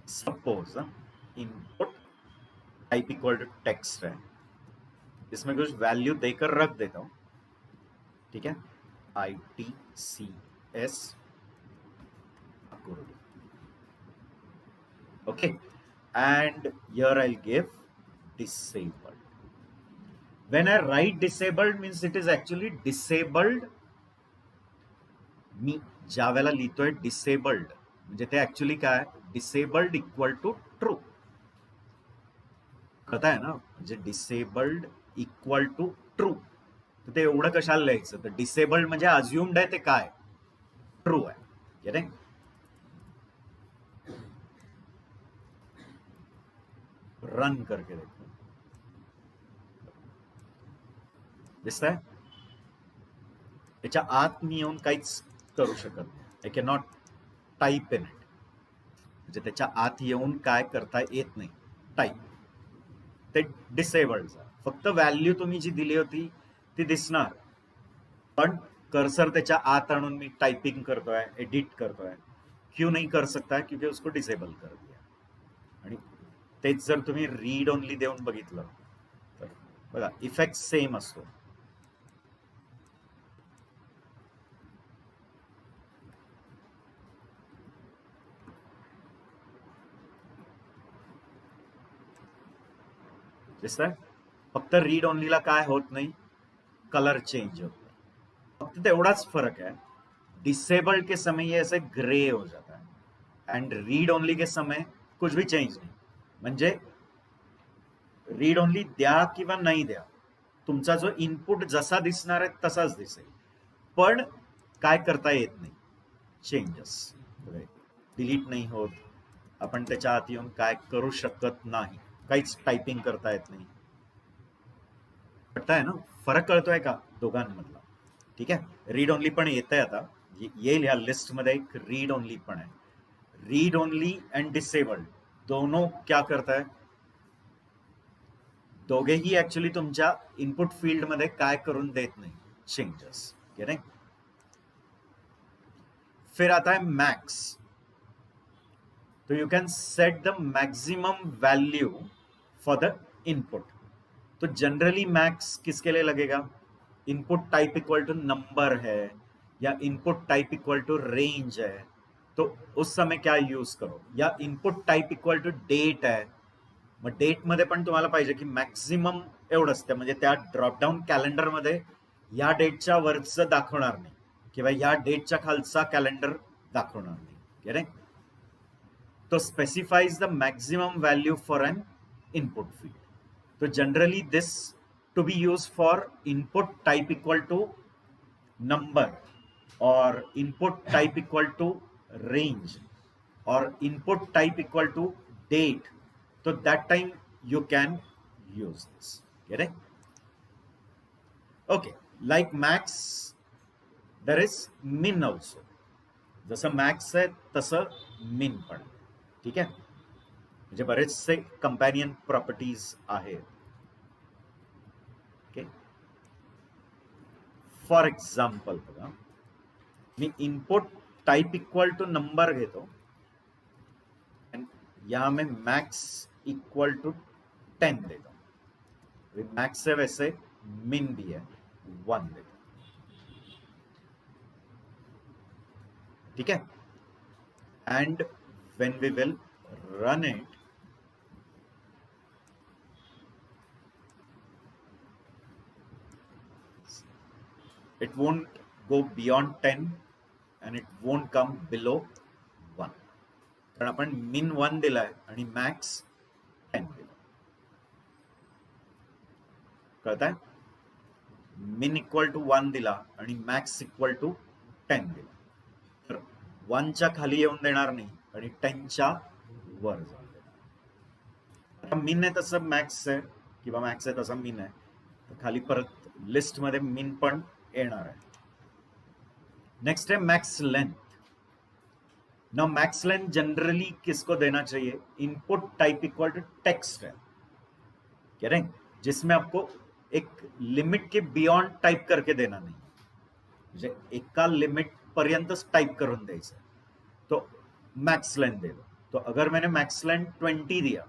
Suppose input type equal to text है, इसमें कुछ वैल्यू देकर रख देता हूं. ठीक है? ITCS. Okay, and here I'll give disabled. When I write disabled means it is actually disabled. मी ज्या वेळेला लिहितोय डिसेबल्ड म्हणजे ते ऍक्च्युली काय? Disabled equal to true. कळत आहे ना? म्हणजे डिसेबल्ड इक्वल टू ट्रू. तर ते एवढं कशाला लिहायचं? तर डिसेबल्ड म्हणजे अज्युम्ड आहे ते काय? ट्रू आहे. गेटिंग? रन करके देखो, दिसतंय? त्याच्या आत मी येऊन काहीच करू शकत नाही. I can not type in it. म्हणजे त्याच्या आत येऊन काय करता येत नाही टाईप. ते डिसेबल्ड. फक्त व्हॅल्यू तुम्ही जी दिली होती ती दिसणार, पण कर्सर त्याच्या आत आणून मी टाइपिंग करतोय, एडिट करतोय. क्यों नहीं कर सकता क्योंकि उसको डिसेबल कर दिया. आणि तेच जर तुम्ही रीड ओनली देऊन बघितलं तर बघा इफेक्ट सेम असतो. दिसतंय? फक्त रीड ओनलीला काय होत नाही? कलर चेंज होत नाही. फक्त तेवढाच फरक है. डिसेबल्ड के समय ये ऐसे ग्रे हो जाता है एंड रीड ओनली के समय कुछ भी चेंज नाही. म्हणजे रीड ओनली द्या किंवा नाही द्या, तुमचा जो इनपुट जसा दिसणार आहे तसाच दिसेल, पण काय करता येत नाही, चेंजेस. डिलीट नाही होत, आपण त्याच्या आत येऊन काय करू शकत नाही, काहीच टायपिंग करता येत नाही. कळताय ना? फरक कळतोय का दोघांमधला? ठीक आहे? रीड ओनली पण येत आहे, आता येईल ह्या लिस्टमध्ये एक रीड ओनली पण आहे. रीड ओनली अँड डिसेबल्ड दोनों क्या करताय? दोघेही ऍक्च्युली तुमच्या इनपुट फील्ड मध्ये काय करून देत नाही? चेंजेस. गेटिंग? फिर आता है मैक्स. तो you can set the maximum value for the input. तो जनरली मैक्स किसके लिए लगेगा? Input type equal to number है या input type equal to range है, तो उस समय क्या यूज करो? या input type equal to date आहे, मग डेट मध्ये पण तुम्हाला पाहिजे की मॅक्सिमम एवढंच, त्या म्हणजे त्या ड्रॉपडाऊन कॅलेंडर मध्ये या डेटच्या वरचं दाखवणार नाही किंवा या डेटच्या खालचा कॅलेंडर दाखवणार नाही. गेटिंग? तो specifies the maximum value for an input field. तो generally this to be use for input type equal to number or input type equal to range or input type equal to date. So that time you can use this. Get it? Okay, like max there is min also. जसं max आहे तसं min पण. ठीक आहे? म्हणजे बरेचसे companion properties आहेत. Okay, for example बघा, मी input type equal to number घेतो, यहां में मैक्स इक्वल टू 10 देता हूं. मैक्स है वैसे मिन भी है 1 देता हूं. ठीक है? And when we will run it, it won't go beyond 10 and it won't come below 1. कारण आपण min 1 दिलाय आणि max 10 दिला. कळताय? min इक्वल टू 1 दिला आणि मॅक्स इक्वल टू 10 दिला, तर 1च्या खाली येऊन देणार नाही आणि 10च्या वर जाऊन देणार. आता min आहे तसं मॅक्स आहे किंवा मॅक्स आहे तसा min आहे, तर खाली परत लिस्ट मध्ये min पण येणार आहे. नेक्स्ट है max length. Now max length generally किसको देना चाहिए? Input type equal to text है, कह रहे हैं, जिसमें आपको एक लिमिट के बियॉन्ड टाइप करके देना नाही, म्हणजे एका लिमिट पर्यंतच टाइप करून द्यायचं, तो मैक्स लेंथ दे दो. तो अगर मैंने मैक्स लेंथ 20 दिया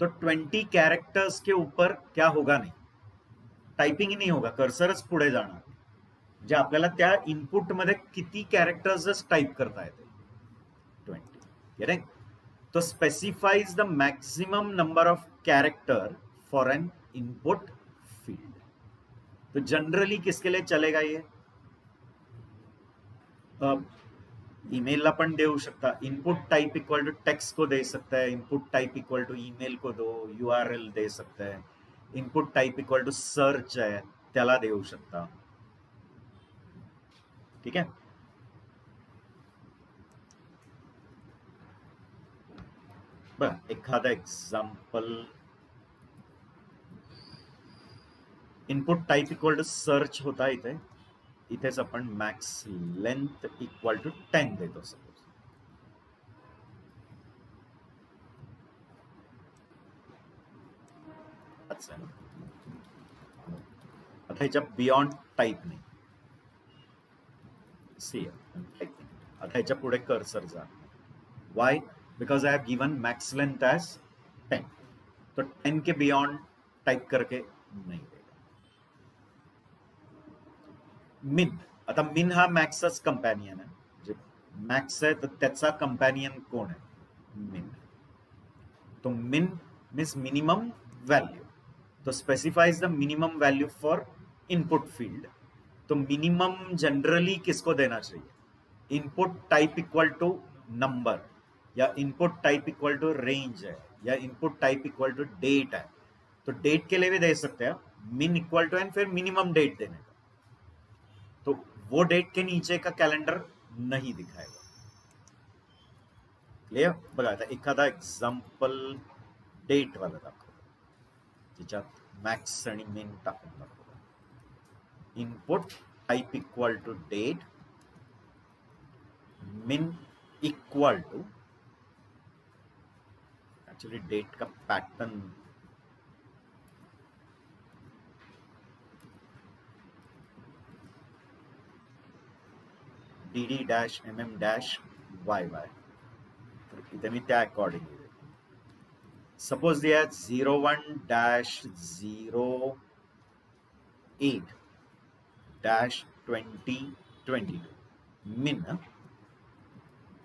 तो 20 कैरेक्टर्स के ऊपर क्या होगा? नाही, टाइपिंग ही नहीं होगा, कर्सरच पुढे जाणार. म्हणजे आपल्याला त्या इनपुटमध्ये किती कॅरेक्टर्सच टाइप करता येते? 20. करेक्ट. तो specifies the maximum number of character for an input field. तो जनरली किसके लिए चलेगा ये? ईमेलला पण देऊ शकता. Input type equal to text को दे सकता है, input type equal to email को दो, URL दे सकता है, input type equal to search आहे त्याला देऊ शकता. ठीक आहे. बर, एखादा example. Input type equal to search होता इथेच आपण मॅक्स लेंथ इक्वल टू 10 देतो सपोज. अच्छा, आता ह्याच्या बियॉन्ड टाइप नाही. सी, आता ह्याच्या पुढे कर्सर जा. Why? Because I have given max length as 10, तो 10 के बियॉन्ड टाइप करके नहीं देगा. मिन, आता मिन हा मॅक्सचाच कंपॅनियन आहे, जे मॅक्स आहे तर त्याचा कंपॅनियन कोण आहे? मिन. तो मिन मीन्स मिनिमम वैल्यू, तो specifies the minimum value for input field. तो मिनिमम जनरली किसको देना चाहिए? Input type equal to number, या input type equal to range है, या input type equal to date है. तो डेट के लिए भी दे सकते हैं मिन इक्वल टू एंड फिर मिनिमम डेट देने का, तो वो डेट के नीचे का कैलेंडर नहीं दिखाएगा. क्लियर? बघा आता एखादा एक्झाम्पल डेट वाला दाखव, ज्याच्यात मॅक्स आणि मिन टाकून दाखव. Input type equal to date, min equal to, actually date का pattern DD dash MM dash YY, तर इथे मी त्या अकॉर्डिंगली देतो. सपोज दिया 01-08 dash 2022 min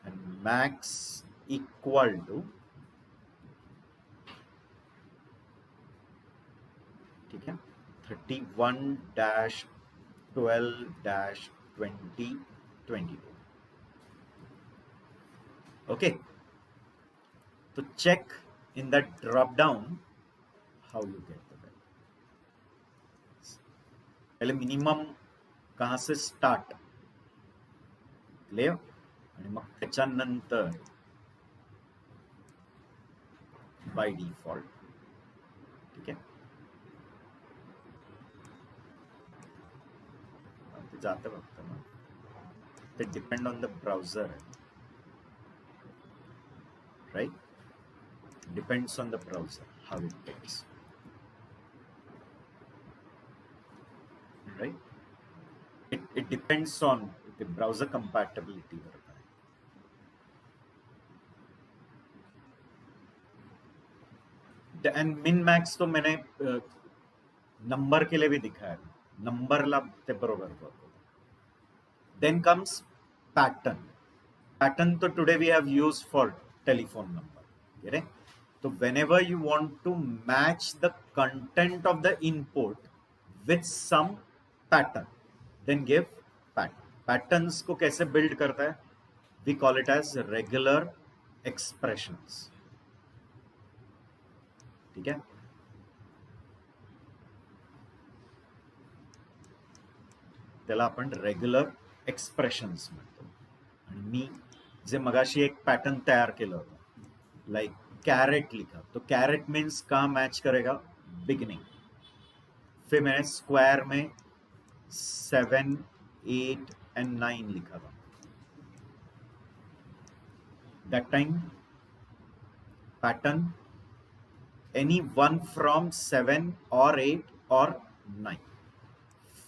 and max equal to, ठीक है, 31-12-2022. ओके, तो check in the drop down how you get the value. पहले मिनिमम कहाँ से स्टार्ट, क्लियर, आणि मग त्याच्यानंतर बाय डिफॉल्ट. ठीक आहे, ते जातं फक्त ना, ते डिपेंड ऑन द ब्राउझर आहे, right? Depends on the browser how it takes, right? It depends on the browser compatibility करता है. एंड मिन मॅक्स तो मैंने नंबर के लिए भी दिखाया, नंबरला ते बरोबर करतो. Then comes pattern. पैटर्न तो today we have use for telephone number. तो whenever you want to match the content of the input with some pattern, then give pattern. Patterns को कैसे बिल्ड करता है? We call it as regular expressions. ठीक है, त्याला आपण regular expressions म्हणतो. आणि मी जे मगाशी एक पॅटर्न तयार केलं होतं, लाइक कैरेट लिखा, तो कैरेट मीन्स कहाँ मैच करेगा? बिगिनिंग. फिर मैंने स्क्वायर में 7, 8 and 9 लिखा था. That time pattern any one from 7 और 8 और 9.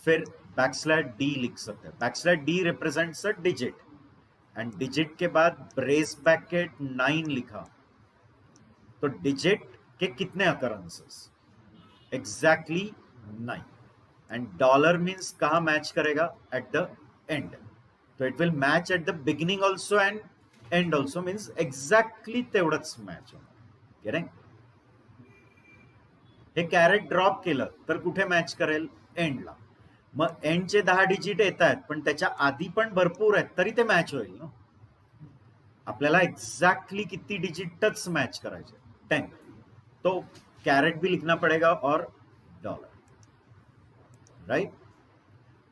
फिर बैकस्लैश डी लिख सकते हैं. Backslash D represents a digit, and digit के बाद ब्रेस ब्रैकेट 9 लिखा, तो डिजिट के कितने occurrences? Exactly 9. And dollar means कहाँ मैच करेगा? At the end. तो it will match at the beginning also and end also, means exactly तेवढंच मॅच होणार. करेक्ट. हे कॅरेट ड्रॉप केलं तर कुठे मॅच करेल? एंडला. मग एंडचे 10 डिजिट येत आहेत, पण त्याच्या आधी पण भरपूर आहेत, तरी ते मॅच होईल ना. आपल्याला एक्झॅक्टली किती डिजिटच मैच करायचे? 10. तो कैरेट भी लिखना पड़ेगा और डॉलर, राइट.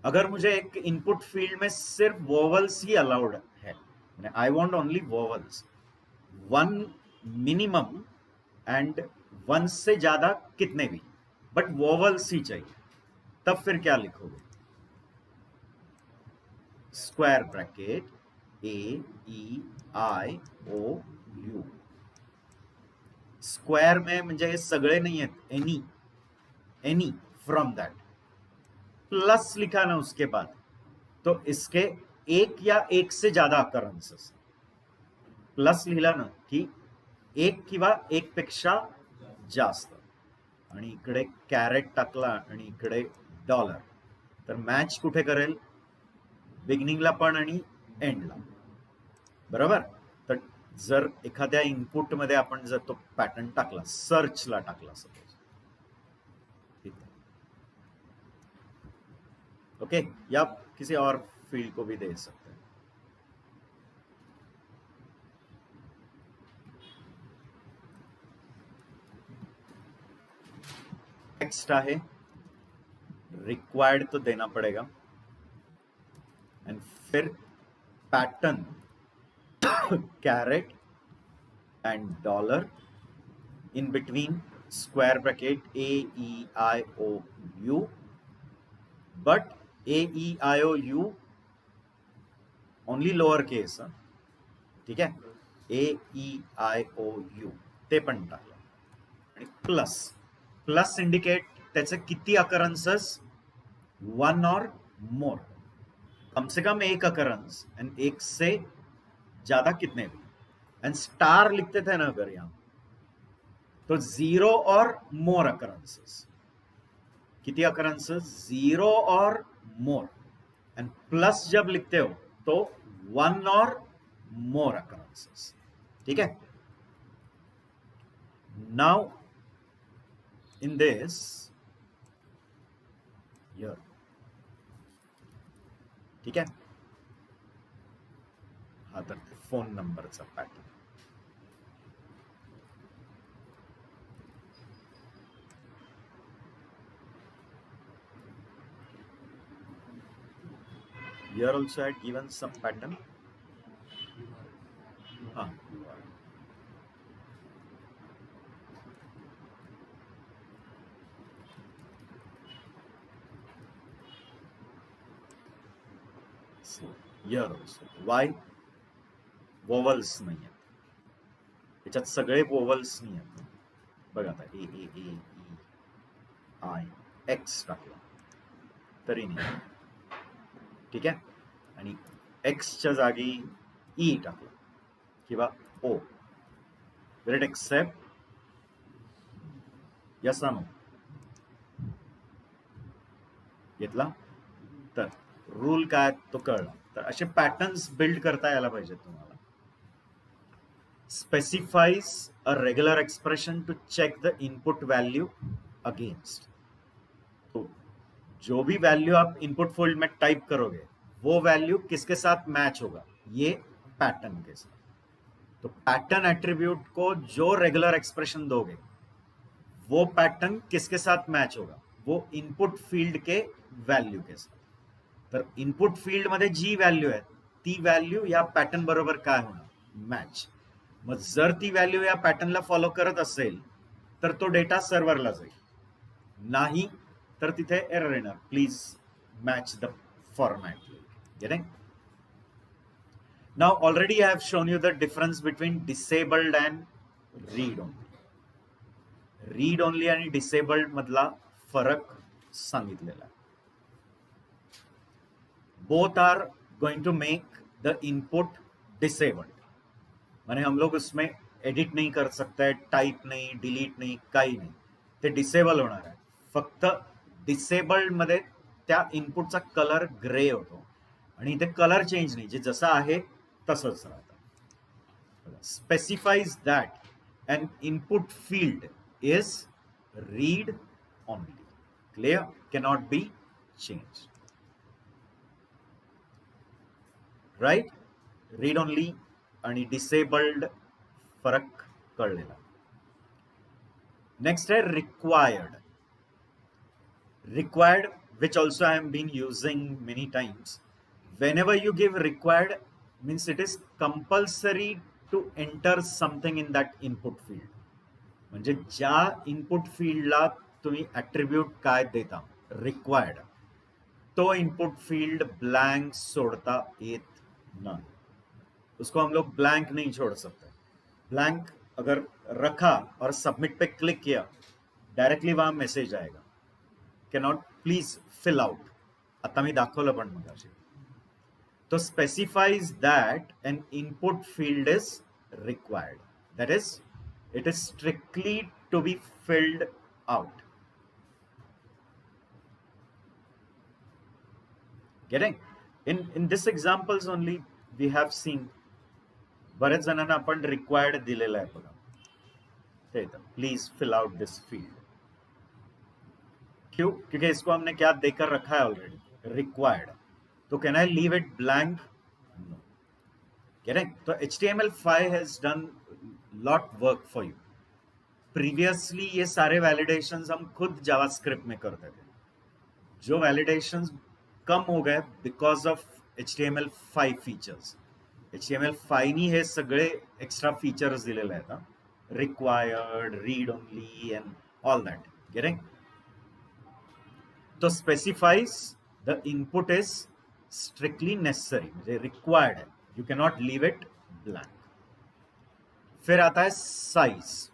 अगर मुझे एक इनपुट फील्ड में सिर्फ वोवल्स ही अलाउड है, I want only vowels, 1 minimum end 1 से ज्यादा कितने भी, बट वोवल्स ही चाहिए, तब फिर क्या लिखोगे? Square bracket AEIOU. स्क्वायर में म्हणजे हे सगळे नहीं है, एनी फ्रॉम दैट, प्लस लिखा ना उसके बाद, तो इसके एक या एक से ज्यादा अकरेंसेस. प्लस लिहिला ना की एक किंवा एक पेक्षा जास्त, आणि इकडे कॅरेट टाकला आणि इकडे डॉलर, तर मॅच कुठे करेल? बिगिनिंगला पण आणि एंडला. बरोबर. तर जर एखाद्या इनपुट मध्ये आपण जर तो पॅटर्न टाकला, सर्चला टाकला सपोज, ओके, या किसी और फील्ड को भी दे सकते हैं. टेक्स्ट आहे, रिक्वायर्ड तो देना पड़ेगा, एंड फिर pattern carat and dollar, in between square bracket AEIOU, but AEIOU only lower case, ठीक है. AEIOU ते पण टाकलं. आणि प्लस, प्लस इंडिकेट त्याचे किती अकरन्सेस? 1 और मोर, कम से कम एक अकरन्स, एंड एक से ज्यादा कितने भी. एंड स्टार लिखते थे ना अगर यहां, तो 0 और मोर अकरेंसेस. कितनी अकरेंसेस? 0 और मोर. एंड प्लस जब लिखते हो तो 1 और मोर अकरेंसेस. ठीक है. नाउ इन दिस हियर, ठीक है, हा तर फोन नंबरचा pattern. Here also I had given some pattern. So here also, why? Vowels नाही आहेत याच्यात, सगळे वोवल्स नाही आहेत. बघा आता A A A E I X टाकला तरी नाही, ठीक आहे. आणि एक्सच्या जागी ई टाकला किंवा O. Will it accept? Yes no? घेतला तर रूल काय तो कळला. तर असे पॅटर्न्स बिल्ड करता यायला पाहिजे तुम्हाला. Specifies a regular expression to check the input value against. तो जो भी वैल्यू आप इनपुट फील्ड में टाइप करोगे वो वैल्यू किसके साथ मैच होगा? ये पैटर्न के साथ. तो पैटर्न एट्रीब्यूट को जो रेगुलर एक्सप्रेशन दोगे वो पैटर्न किसके साथ मैच होगा? वो इनपुट फील्ड के वैल्यू के साथ. तर इनपुट फील्ड मध्ये जी व्हॅल्यू आहे ती व्हॅल्यू या पॅटर्न बरोबर काय होणार, मॅच. मग जर ती व्हॅल्यू या पॅटर्नला फॉलो करत असेल तर तो डेटा सर्व्हरला जाईल, नाही तर तिथे एरर येणार, please match the format. Getting? Now already I have shown you the difference between disabled and read only. Read only आणि disabled मधला फरक सांगितलेला. Both are going to make the input disabled. Mane हम लोग उसमें एडिट नहीं कर सकते, टाइप नहीं, डिलीट नहीं, काही नाही, ते डिसेबल होणार आहे. फक्त डिसेबल्ड मध्ये त्या इनपुटचा कलर ग्रे होतो आणि ते कलर चेंज नाही, जे जसं आहे तसंच राहतं. Specifies that an input field is read only. Clear? Cannot be changed. Right? Read only आणि disabled फरक कळलेला. Next है required. Required, which also I have been using many times. Whenever you give required, means it is compulsory to enter something in that input field. म्हणजे ज्या input फील्डला तुम्ही attribute काय देता, required, तो input field blank छोड़ता येत नहीं. उसको हम लोग ब्लैंक नहीं छोड़ सकते. ब्लैंक अगर रखा और सबमिट पे क्लिक किया, डायरेक्टली वहां मैसेज आएगा, कैनॉट प्लीज फिल आउट. आता मी दाखवलं पण मगाशी. तो specifies that an input field is required. That is, it is strictly to be filled out. Getting? In this examples only we have seen बरेच जणांना आपण रिक्वायर्ड दिलेला आहे बघा, ते please fill out this field. क्यों? क्योंकि इसको हमने क्या देकर रखा है ऑलरेडी, रिक्वायर्ड. तो can I leave it blank? No. Correct? तो HTML5 has done lot work for you. Previously ये सारे वैलिडेशंस हम खुद जावास्क्रिप्ट में करते थे, जो वैलिडेशंस कम हो गए because of HTML5 features. HTML5 नी हे सगळे एक्स्ट्रा फीचर्स दिलेले आहेत, required, read only and all that. Getting? तो specifies the input is strictly necessary, म्हणजे रिक्वायर्ड है, you can not leave it blank. फिर आता है साइज.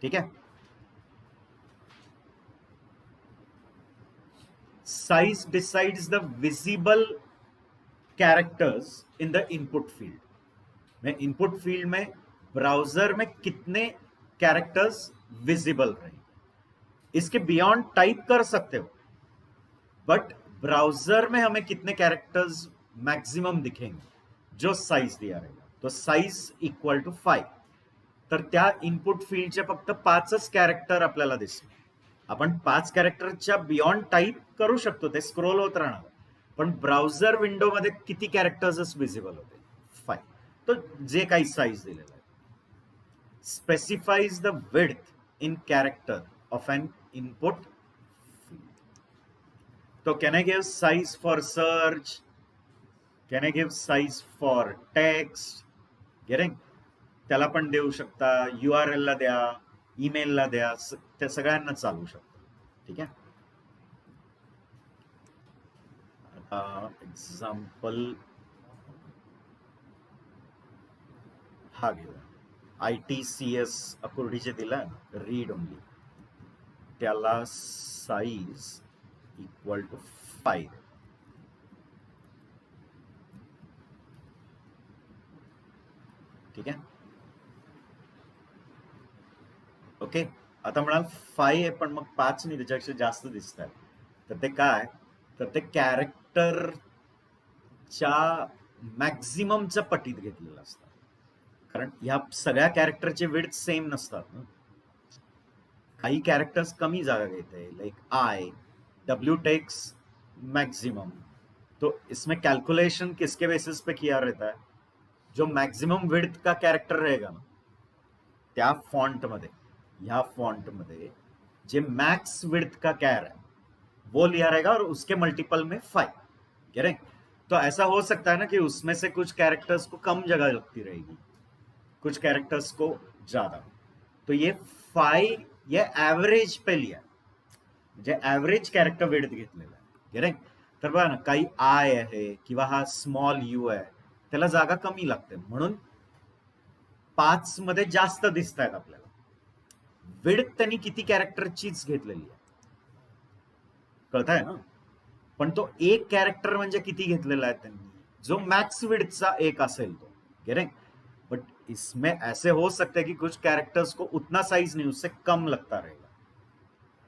ठीक है? Size decides the visible characters in the input field. में इनपुट फील्ड में ब्राउजर में कितने कैरेक्टर्स विजिबल रहेंगे, इसके बियॉन्ड टाइप कर सकते हो, बट ब्राउजर में हमें कितने कैरेक्टर्स मैक्सिमम दिखेंगे, जो साइज दिया रहेगा. तो साइज इक्वल टू 5. तर त्या इनपुट फील्डचे फक्त 5च कॅरेक्टर आपल्याला दिसतील. आपण 5 कॅरेक्टरच्या बियॉन्ड टाइप करू शकतो, ते स्क्रोल होत राहणार, पण ब्राउजर विंडो मध्ये किती कॅरेक्टर्स विजिबल होते, 5. तो जे काही साइज दिलेला आहे. Specifies the width in character of an input field. तो can I give size for search, can I give size for text. Getting? त्याला पण देऊ शकता, URL ला द्या, ईमेल ला द्या, त्या सगळ्यांना चालू शकतो. ठीक आहे? एक्झाम्पल हा घेऊया. ITCS अकोर्डीचे दिला रीड ओनली, त्याला साइज इक्वल टू 5. ठीक आहे? ओके. आता म्हणाल 5 आहे पण मग 5 नाही, त्याच्यापेक्षा जास्त दिसतात. तर ते काय, तर ते कॅरेक्टरच्या मॅक्झिममच्या पटीत घेतलेलं असतं, कारण ह्या सगळ्या कॅरेक्टरचे विड्थ सेम नसतात ना. काही कॅरेक्टर्स कमी जागा घेते, like I, W takes maximum. तो इसमें कैलकुलेशन किसके बेसिस पे किया रहता है, जो मैक्सिमम विड्थ का कैरेक्टर रहेगा ना, त्या फॉन्ट मध्ये, ह्या फॉन्ट मध्ये जे मॅक्स विड्थ का कॅर आहे, वो लिया रहेगा और उसके मल्टीपल में 5, करेक्ट। तो ऐसा हो सकता है ना कि उसमें से कुछ कैरेक्टर्स को कम जगह लगती रहेगी, कुछ कैरेक्टर्स को ज्यादा। तो ये 5 ये ॲव्हरेज पे लिया, म्हणजे ॲव्हरेज कॅरेक्टर विड्थ घेतलेला आहे, करेक्ट. तर बघा ना, काही आय आहे किंवा हा स्मॉल यू आहे, त्याला जागा कमी लागते, म्हणून 5 मध्ये जास्त दिसत आहेत आपल्याला. विड्थ त्यांनी किती कॅरेक्टरचीच घेतलेली आहे, कळताय ना. पण तो एक कॅरेक्टर म्हणजे किती घेतलेला आहे त्यांनी, जो मैक्स विड्थचा एक असेल तो, करेक्ट. बट इसमें ऐसे हो सकते हैं कि कुछ कैरेक्टर्स को उतना साइज नहीं, उससे कम लगता रहेगा.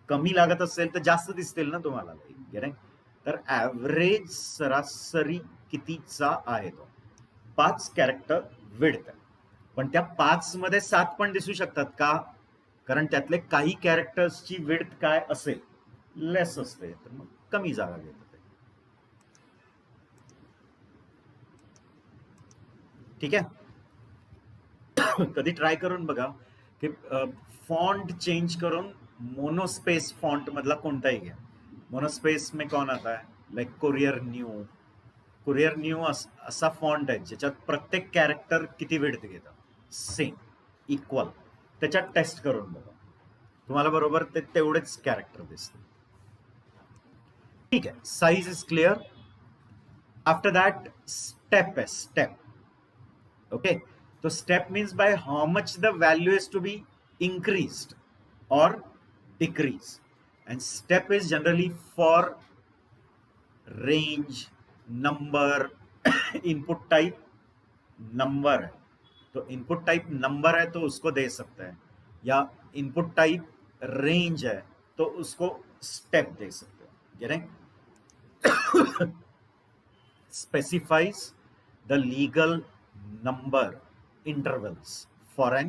कमी लागत असेल तर जास्त दिसतील ना तुम्हाला, करेक्ट. तर ॲव्हरेज सरासरी कितीचा आहे तो, 5 कॅरेक्टर विड्थ आहे. पण त्या 5 मध्ये 7 पण दिसू शकतात का, कारण त्यातले काही कॅरेक्टर्सची विड्थ काय असेल, लेस असते, तर मग कमी जागा घेतात. ठीक आहे. कधी ट्राय करून बघा की फॉन्ट चेंज करून मोनोस्पेस फॉन्ट मधला कोणताही घ्या. मोनोस्पेस में कौन आता है, लाइक कुरियर न्यू असा फॉन्ट आहे ज्याच्यात प्रत्येक कॅरेक्टर किती विड्थ घेतं, सेम इक्वल. त्याच्यात टेस्ट करून बघा, तुम्हाला बरोबर ते तेवढेच कॅरेक्टर दिसतील. ठीक आहे, size is clear. After that step आहे, step. Okay, so step means by how much the value is to be increased or decreased, and step is generally for range, number, input type number है, तो input type number है तो उसको दे सकते हैं, या input type range है तो उसको स्टेप दे सकते हैं, correct. specifies the legal number intervals for an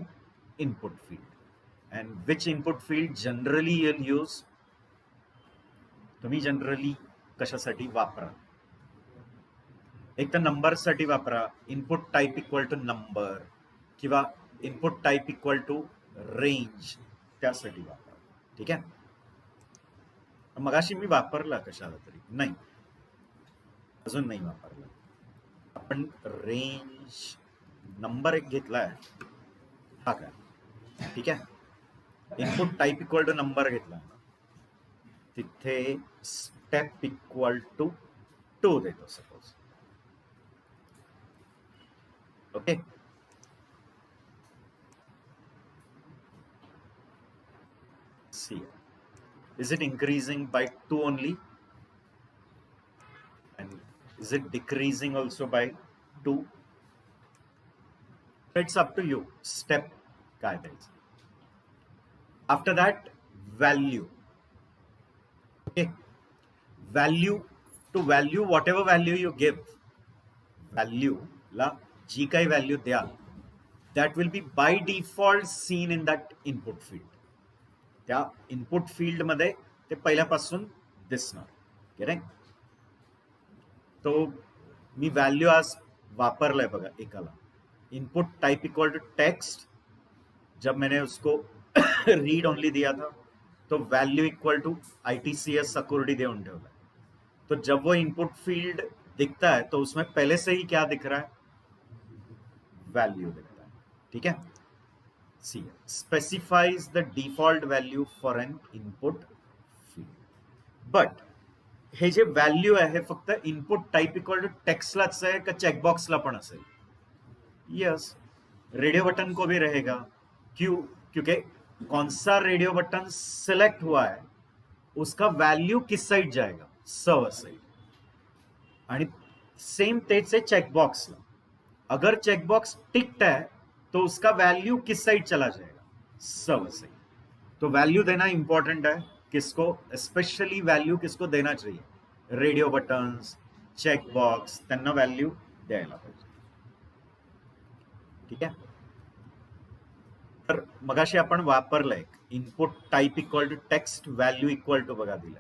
input field, and which input field generally you'll use, तुम्ही जनरली कशासाठी वापरा, एक तर नंबर साठी वापरा, input type equal to number, किंवा input type equal to range, त्यासाठी वापरा. ठीक आहे. मगाशी मी वापरला कशाला तरी, नाही अजून नाही वापरला. आपण रेंज नंबर एक घेतलाय हा काय, ठीक आहे. Input type equal to number घेतला, तिथे स्टेप इक्वल टू 2 देतो suppose. Okay, see, is it increasing by 2 only, and is it decreasing also by 2? It's up to you, step काय द्यायचं. After that, value. Okay, value, to value whatever value you give, value ला जी काही value द्याल, that will be by default seen in that input field. त्या input field मध्ये ते पहिल्यापासून दिसणार, करेक्ट. तो मी व्हॅल्यू आज वापरलाय बघा एकाला, input type equal to text. जब मैंने उसको रीड ओनली दिया था तो value equal to ITCS security देऊन ठेवला. तो जब वो इनपुट फील्ड दिखता है तो उसमें पहले से ही क्या दिख रहा है, वैल्यू दिखता है. ठीक है. See, specifies the default value for an input field. But हे जे व्हॅल्यू आहे हे फक्त इनपुट टाइप इक्वल टू टेक्स्टलाच आहे का चेकबॉक्सला पण असेल? यस, रेडियो बटन को भी रहेगा. क्यों? क्योंकि कौन सा रेडियो बटन सिलेक्ट हुआ है उसका वैल्यू किस साइड जाएगा, सर्वर साइड. आणि सेम तेच आहे चेकबॉक्सला. अगर चेकबॉक्स टिक्ड है तो उसका वैल्यू किस साइड चला जाएगा, सर्वर साइड. तो वैल्यू देना इंपॉर्टेंट है. किसको स्पेशली वैल्यू किसको देना चाहिए, रेडियो बटन्स, चेकबॉक्स, त्यांना वैल्यू द्यायला पाहिजे. ठीक आहे. तर मगाशी आपण वापरलंय input type equal to text, value equal to बघा दिलं.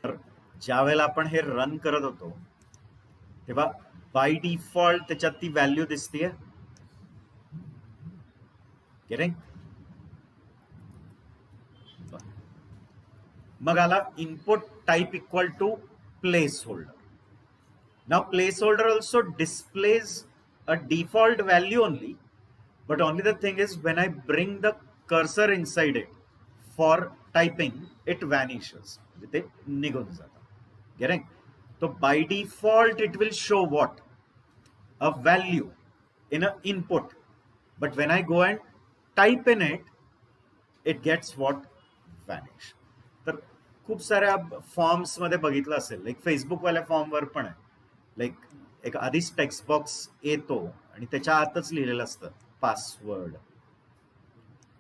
तर ज्या वेळेला आपण हे रन करत होतो तेव्हा बाय डिफॉल्ट त्याच्यात ती व्हॅल्यू दिसतीये, करेक्ट. मग आला input type equal to placeholder. Now placeholder also displays a default value only, but only the thing is when I bring the cursor inside it for typing, it vanishes. ते निघून जातं. Getting? So by default it will show what? A value in an input, but when I go and type in it, it gets what? Vanish. तर खूप साऱ्या forms मध्ये बघितलं असेल, like फेसबुकवाल्या फॉर्मवर पण आहे, लाईक एक आधीच टेक्स्ट बॉक्स येतो आणि त्याच्या आतच लिहिलेलं असतं पासवर्ड.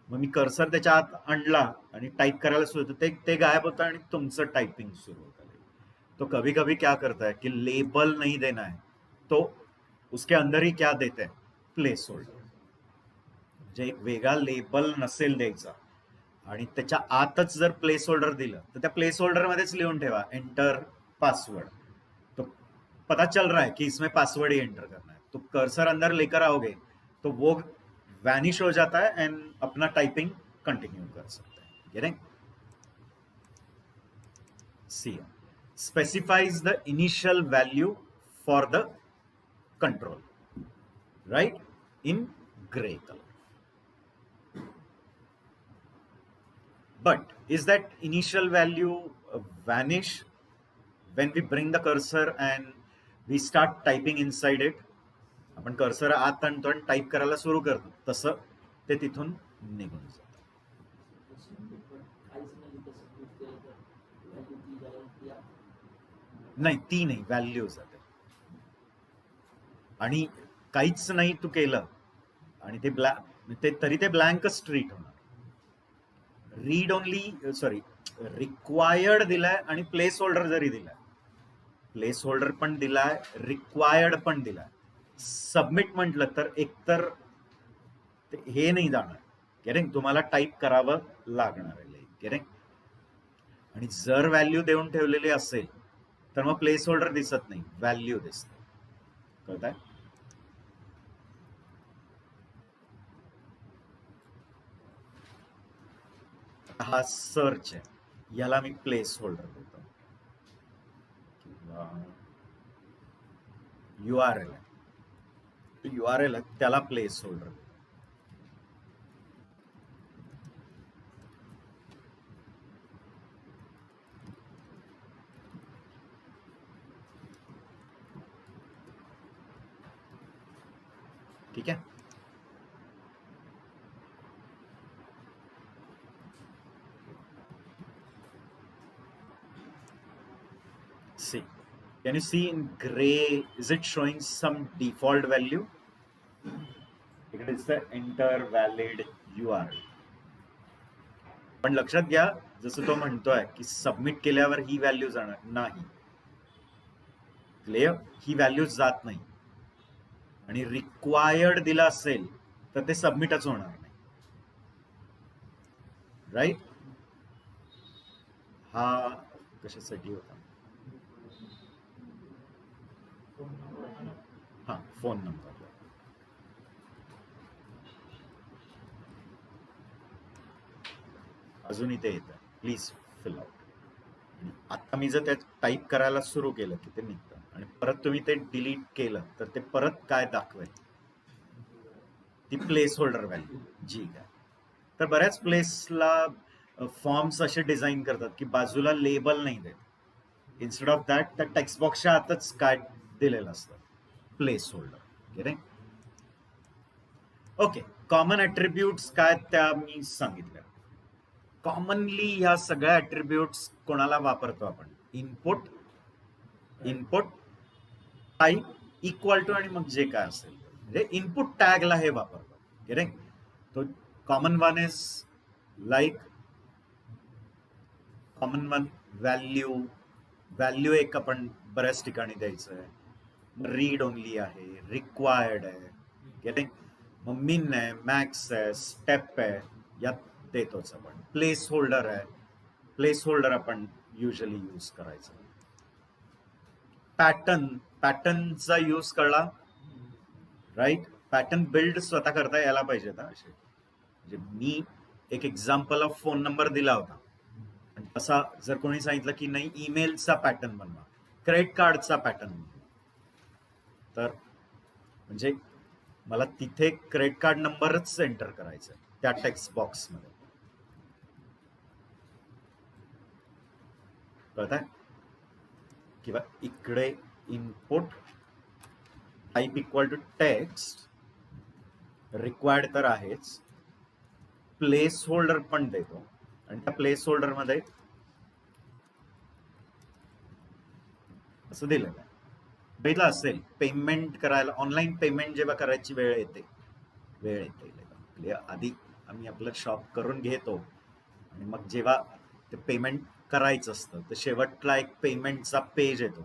मग मी कर्सर त्याच्या आत आणला आणि टाइप करायला सुरू होतं, ते गायब होतं आणि तुमचं टाइपिंग सुरू होतं. तो कभी कभी क्या करता है कि लेबल नहीं देना है तो उसके अंदर ही क्या देते हैं? Place holder. म्हणजे एक वेगळा लेबल नसेल द्यायचा आणि त्याच्या आतच जर प्लेस होल्डर दिलं तर त्या प्लेस होल्डर मध्येच लिहून ठेवा एंटर पासवर्ड. तो पता चल रहा है कि इसमें पासवर्ड ही एंटर करना है, तो कर्सर अंदर लेकर आओगे तो वो वैनिश हो जाता है एंड अपना टाइपिंग कंटिन्यू कर सकते हैं. Getting? See specifies the initial value for the control, right, in gray color. But is that initial value vanish when we bring the cursor and we start typing inside it? आपण cursor आत आणतो आणि type करायला सुरू करतो, तसं ते तिथून निघून जातं. नाही, ती नाही, व्हॅल्यू जाते. आणि काहीच नाही तू केलं आणि ते तरी ते ब्लँकच ट्रीट होणार. रीड ओनली, सॉरी, रिक्वायर्ड दिलाय आणि प्लेस होल्डर जरी दिलाय, प्लेस होल्डर पण दिलाय, रिक्वायर्ड पण दिलाय, सबमिट म्हटलं तर एकतर हे नाही जाणार. गेटिंग? तुम्हाला टाईप करावं लागणार आहे. गेटिंग? आणि जर व्हॅल्यू देऊन ठेवलेली असेल तर मग प्लेस होल्डर दिसत नाही, व्हॅल्यू दिसते. कळताय? हा सर्च आहे, याला मी प्लेस होल्डर देतो. किंवा URL आहे, URL आहे त्याला प्लेस होल्डर देतो. ठीक है? See, can you see in gray, is it showing some default value? It is the enter valid URL. पण लक्षात घ्या, जसं तो म्हणतोय की सबमिट केल्यावर ही व्हॅल्यू जाणार नाही. क्लिअर? ही व्हॅल्यू जात नाही. आणि रिक्वायर्ड दिला असेल तर ते सबमिटच होणार नाही. राईट? हा कशासाठी होता? हा, फोन नंबर. अजून इथे येतं, प्लीज फिल आउट. आता मी जर त्यात टाईप करायला सुरू केलं की ते निघतं आणि परत तुम्ही ते डिलीट केलं तर ते परत काय दाखवेल? ती प्लेस होल्डर व्हॅल्यू जी काय. तर बऱ्याच प्लेसला फॉर्म्स असे डिझाईन करतात की बाजूला लेबल नाही देत, इन्स्टेड ऑफ दॅट त्या टेक्स्ट बॉक्सच्या आतच काय दिलेलं असतं? Place holder. Getting? Okay, common attributes काय त्या मी सांगितल्या. कॉमनली ह्या सगळ्या ॲट्रिब्यूट्स कोणाला वापरतो आपण? Input, input type equal to आणि मग जे काय असेल म्हणजे इनपुट टॅगला हे वापरतो. गेटिंग? तो common one is like common one value. Value एक आपण बऱ्याच ठिकाणी द्यायचं आहे. रीड ओनली आहे, रिक्वायर्ड आहे. गेटिंग? मग मिन आहे, मॅक्स आहे, स्टेप आहे, यात देतोच आपण. प्लेस होल्डर आहे, प्लेस होल्डर आपण युजली यूज करायचं. पॅटर्न, पॅटर्नचा यूज कळला, राईट? पॅटर्न बिल्ड स्वतः करता यायला पाहिजे. असे म्हणजे मी एक एक्झाम्पल ऑफ फोन नंबर दिला होता, असा जर कोणी सांगितलं की नाही ईमेलचा पॅटर्न बनवा, क्रेडिट कार्डचा पॅटर्न बनवा, तर म्हणजे मला तिथे क्रेडिट कार्ड नंबरच एंटर करायचा आहे त्या टेक्स्ट बॉक्समध्ये. कळतंय? किंवा इकडे input type equal to text required तर आहेच, प्लेस होल्डर पण देतो आणि त्या प्लेस होल्डर मध्ये असं दिलेलं आहे. बघितलं असेल पेमेंट करायला, ऑनलाईन पेमेंट जेव्हा करायची वेळ येते आधी आम्ही आपलं शॉप करून घेतो आणि मग जेव्हा ते पेमेंट करायचं असतं तर शेवटला एक पेमेंटचा पेज येतो,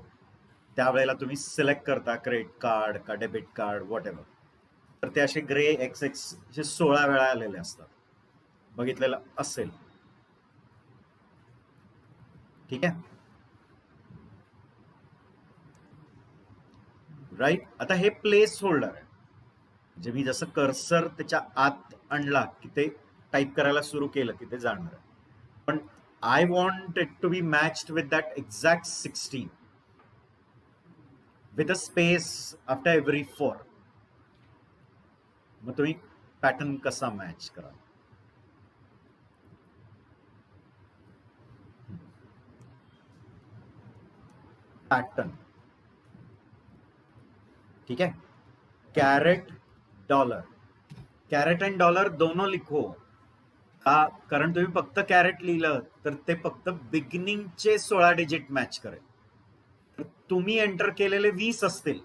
त्यावेळेला तुम्ही सिलेक्ट करता क्रेडिट कार्ड का डेबिट कार्ड वॉट एव्हर, तर ते असे ग्रे एक्स 16 वेळा आलेले असतात, बघितलेलं असेल. ठीक आहे, राईट. आता हे प्लेस होल्डर आहे, म्हणजे मी जसं कर्सर त्याच्या आत आणला की ते टाईप करायला सुरू केलं की ते जाणार आहे. पण I want it to be matched with that exact 16 with a space after every 4. मग तुम्ही पॅटर्न कसा मॅच करा? पैटर्न, ठीक है, caret dollar, caret and dollar दोनों लिखो का, कारण तुम्ही फक्त कॅरेट लिहिलं तर ते फक्त बिगिनिंगचे 16 डिजिट मॅच करेल. तुम्ही एंटर केलेले 20 असतील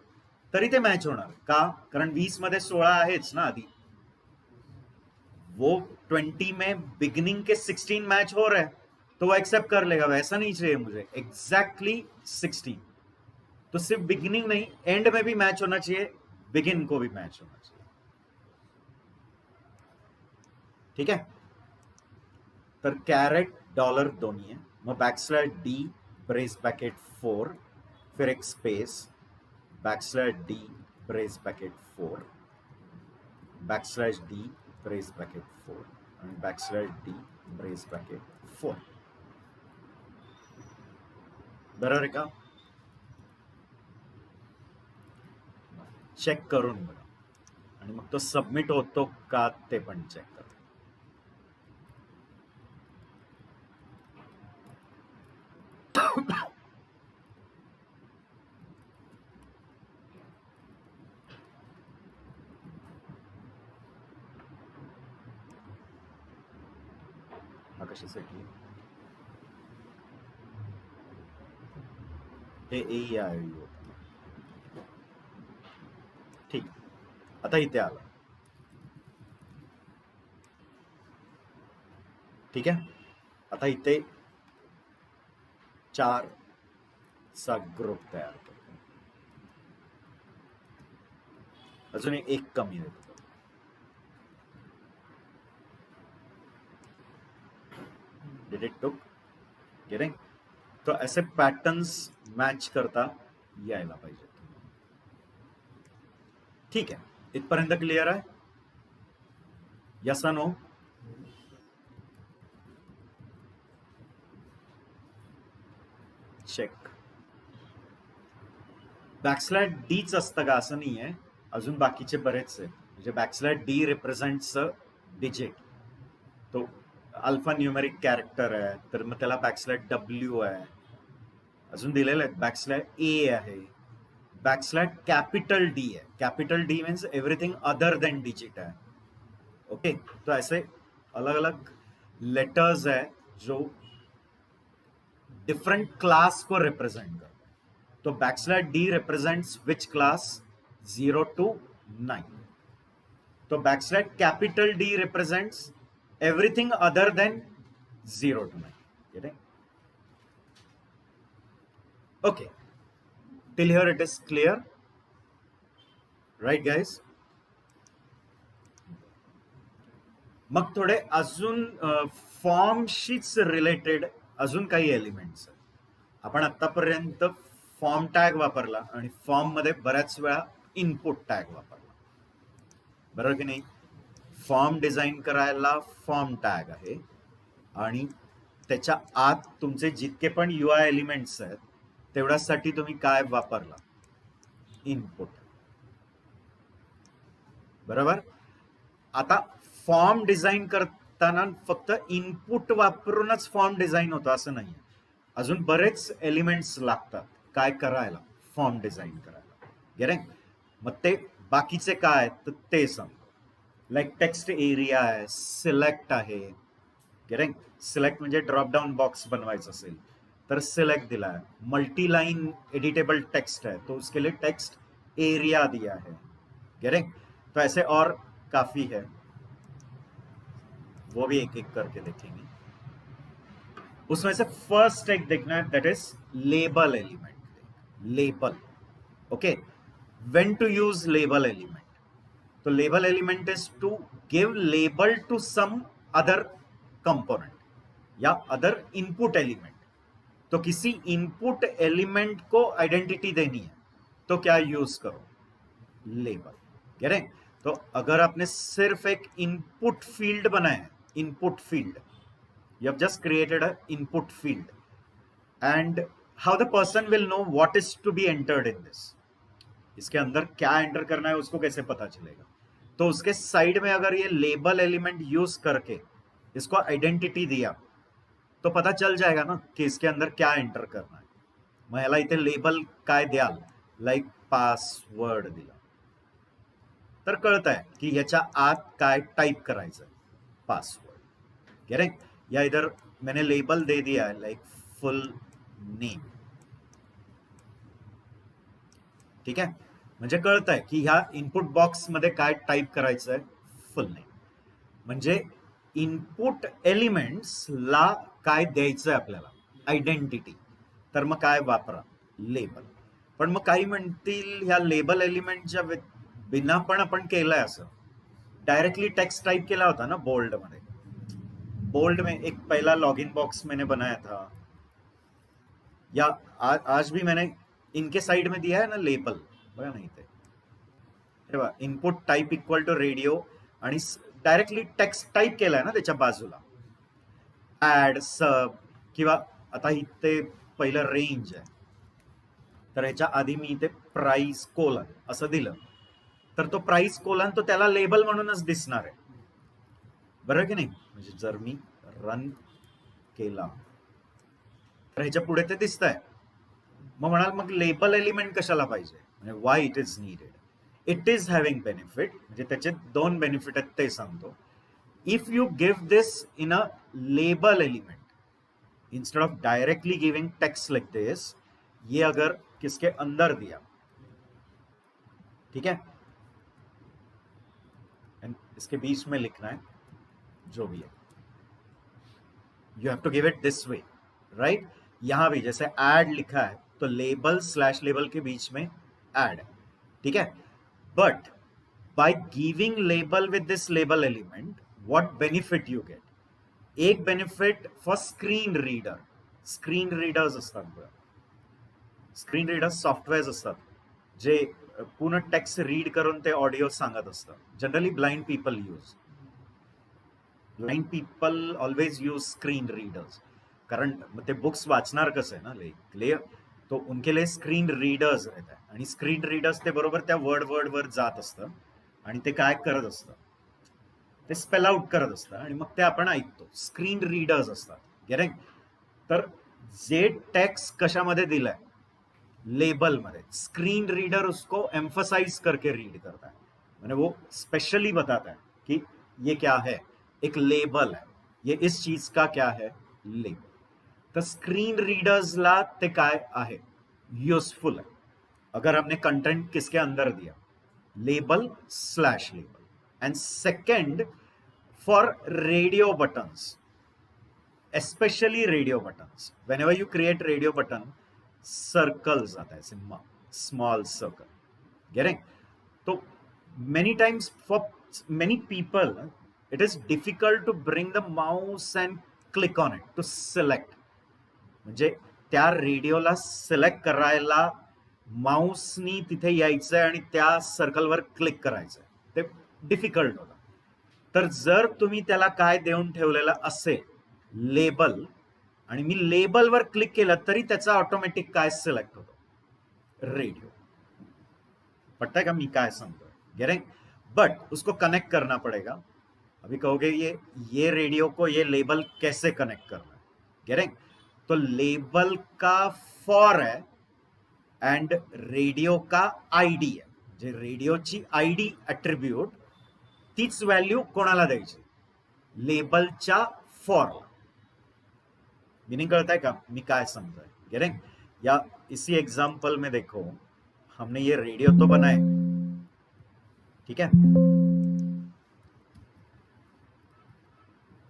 तरी ते मॅच होणार का, कारण 20 मध्ये 16 आहेच ना आधी. वो 20 में बिगिनिंग के 16 मैच हो रहे हैं तो वो एक्सेप्ट कर लेगा, वैसा नहीं चाहिए मुझे एग्जैक्टली 16. तो सिर्फ बिगिनिंग नहीं, एंड में भी मैच होना चाहिए, बिगिन को भी मैच होना चाहिए. ठीक है, तर कैरेट डॉलर दोन्ही आहे. मग बॅकस्लॅश डी ब्रेस ब्रॅकेट 4, फिर एक space, backslash D brace bracket 4, backslash D brace bracket 4 आणि बॅकस्लॅश डी ब्रेस ब्रॅकेट 4. बरोबर आहे का? चेक करून बघा आणि मग तो सबमिट होतो का ते पण चेक करा. हा कशासाठी हे ए आहे. ठीक, आता इथे आला. ठीक आहे, आता इथे 4 चा ग्रुप तयार करतो. अजून एक कमी देतो. Did it took getting? तो ऐसे पैटर्न्स मॅच करता यायला पाहिजे. ठीक आहे, इथपर्यंत क्लिअर आहे? Yes no? चेक. बॅकस्लॅश डीच असतं का असं नाही आहे, अजून बाकीचे बरेच आहेत. म्हणजे बॅकस्लॅश डी रिप्रेझेंट्स डिजिट, तो अल्फा न्यूमेरिक कॅरेक्टर आहे, तर मग त्याला बॅकस्लॅश डब्ल्यू आहे, अजून दिलेले आहेत बॅकस्लॅश ए आहे, बॅकस्लॅश कैपिटल डी है. Capital D means everything other than digit है. ओके, तो ऐसे अलग अलग लेटर्स है जो डिफरेंट क्लास को रिप्रेजेंट करते हैं. तो backslash D represents which class? 0 to 9. तो backslash capital D represents everything other than 0 to 9. Getting? Okay, till here it is clear, right guys? मग थोडे अजून फॉर्मशीच रिलेटेड अजून काही एलिमेंट्स आहेत. आपण आतापर्यंत फॉर्म टॅग वापरला आणि फॉर्म मध्ये बऱ्याच वेळा इनपुट टॅग वापरला, बरोबर की नाही? फॉर्म डिझाईन करायला फॉर्म टॅग आहे आणि त्याच्या आत तुमचे जितके पण UI एलिमेंट्स आहेत तेवढ्यासाठी तुम्ही काय वापरला, इनपुट, बरोबर. आता फॉर्म डिझाईन करताना फक्त इनपुट वापरूनच फॉर्म डिझाईन होतं असं नाही, अजून बरेच एलिमेंट्स लागतात काय करायला, फॉर्म डिझाईन करायला. गेटिंग? मग ते बाकीचे काय तर ते सांग. लाईक टेक्स्ट एरिया आहे, सिलेक्ट आहे. गेटिंग? सिलेक्ट म्हणजे ड्रॉप डाउन बॉक्स बनवायचं असेल तर सिलेक्ट दिला है. मल्टी लाइन एडिटेबल टेक्स्ट है तो उसके लिए टेक्स्ट एरिया दिया है. गेटिंग? तो ऐसे और काफी है, वो भी एक एक करके देखेंगे. उसमें से फर्स्ट एक देखना है, that is label element. Label, okay. When to use label element? तो label element is to give label to some other component या अदर इनपुट एलिमेंट. तो किसी इनपुट एलिमेंट को आइडेंटिटी देनी है तो क्या यूज करो, लेबल. कह रहे? तो अगर आपने सिर्फ एक इनपुट फील्ड बनाया है, input field, you have just created a input field and how the person will know what is to be entered in this, इसके अंदर क्या एंटर करना है उसको कैसे पता चलेगा. तो उसके साइड में अगर ये लेबल एलिमेंट यूज करके इसको आइडेंटिटी दिया तो पता चल जाएगा ना की इसके अंदर क्या एंटर करना है. मग ह्याला इथे लेबल काय द्याल, लाईक पासवर्ड दिला तर कळत आहे की ह्याच्या आत काय टाइप करायचं, पासवर्ड. करेक्ट? या इधर मैंने लेबल दे दिया है लाइक फुल नेम. ठीक आहे, म्हणजे कळत आहे की ह्या इनपुट बॉक्स मध्ये काय टाइप करायचं आहे, फुल नेम. म्हणजे इनपुट एलिमेंट्स ला काय द्यायचंय आपल्याला, आयडेंटिटी. तर मग काय वापरा, लेबल. पण मग काही म्हणतील ह्या लेबल एलिमेंटच्या बिना पण आपण केलंय असं, डायरेक्टली टेक्स्ट टाइप केला होता ना बोल्ड मध्ये. बोल्ड में एक पहला लॉगिन बॉक्स मैंने बनाया था, या आज भी मैंने इनके साइड में दिया है ना लेबल, बघा ना इथे input type equal to radio आणि डायरेक्टली टेक्स्ट टाइप केलाय ना त्याच्या बाजूला, ऍड सब, किंवा आता इथे पहिलं रेंज आहे तर ह्याच्या आधी मी इथे प्राइस कोलन असं दिलं तर तो प्राइस कोलन तो त्याला लेबल म्हणूनच दिसणार आहे, बरोबर की नाही. म्हणजे जर मी रन केला तर ह्याच्या पुढे ते दिसतंय. मग म्हणाल मग लेबल एलिमेंट कशाला पाहिजे, म्हणजे why it is needed. It is having benefit, म्हणजे त्याचे दोन बेनिफिट आहेत ते सांगतो. If you give this in a label element instead of directly giving text like this, ये अगर किसके अंदर दिया, ठीक है, एंड इसके बीच में लिखना है जो भी है, you have to give it this way, right. यहां भी जैसे ऐड लिखा है तो लेबल स्लैश लेबल के बीच में ऐड है, ठीक है. But by giving label with this label element, what benefit you get, एक benefit for screen reader. Screen readers असतात बघा, स्क्रीन रीडर्स सॉफ्टवेअर्स असतात जे पूर्ण टेक्स्ट रीड करून ते ऑडिओ सांगत असतात. Generally blind people use, blind people always use screen readers, कारण ते बुक्स वाचणार कसं आहे ना, तो उनके लिए स्क्रीन रीडर्स रहता है. आणि स्क्रीन रीडर्स ते बरोबर त्या वर्ड वर जात असतं आणि ते काय करत असतं, ते स्पेल आउट करत असतं आणि मग ते आपण ऐकतो. स्क्रीन रीडर्स असतात. गेटिंग? तर जे टेक्स्ट कशामध्ये दिलाय, लेबल मध्ये, स्क्रीन रीडर उसको एम्फसाइज करके रीड करता है, मैंने वो स्पेशली बताता है कि ये क्या है, एक लेबल है, ये इस चीज का क्या है, लेबल. तर स्क्रीन रीडर्सला ते काय आहे, यूजफुल है. अगर हमने कंटेंट किसके अंदर दिया, label slash label. And second, for radio buttons, especially radio buttons, whenever you create radio button, circles आता है, small circle. Getting? So many times for many people it is difficult to bring the mouse and click on it to select. म्हणजे त्या रेडिओला select करायला माऊसनी तिथे यायचंय आणि त्या सर्कलवर click करायचंय, ते डिफिकल्ट होतं. तर जर तुम्ही त्याला काय देऊन ठेवलेलं असेल, लेबल, आणि मी लेबलवर क्लिक केलं तरी त्याचा ऑटोमेटिक काय सिलेक्ट होतो, रेडियो. पता है क्या मी काय सांगतोय, गेटिंग? बट उसको कनेक्ट करना पड़ेगा. अभी कहोगे ये रेडियो को ये लेबल कैसे कनेक्ट करना है, गेटिंग? तो लेबल का फॉर है अँड रेडिओ का आयडी आहे. जे रेडिओची आयडी अट्रिब्यूट तीच व्हॅल्यू कोणाला द्यायची, लेबलच्या फॉरला. मीनिंग कळता है का मी काय समझा है, गेटिंग? या इसी एग्जाम्पल में देखो, हमने ये रेडियो तो बनाए, ठीक है,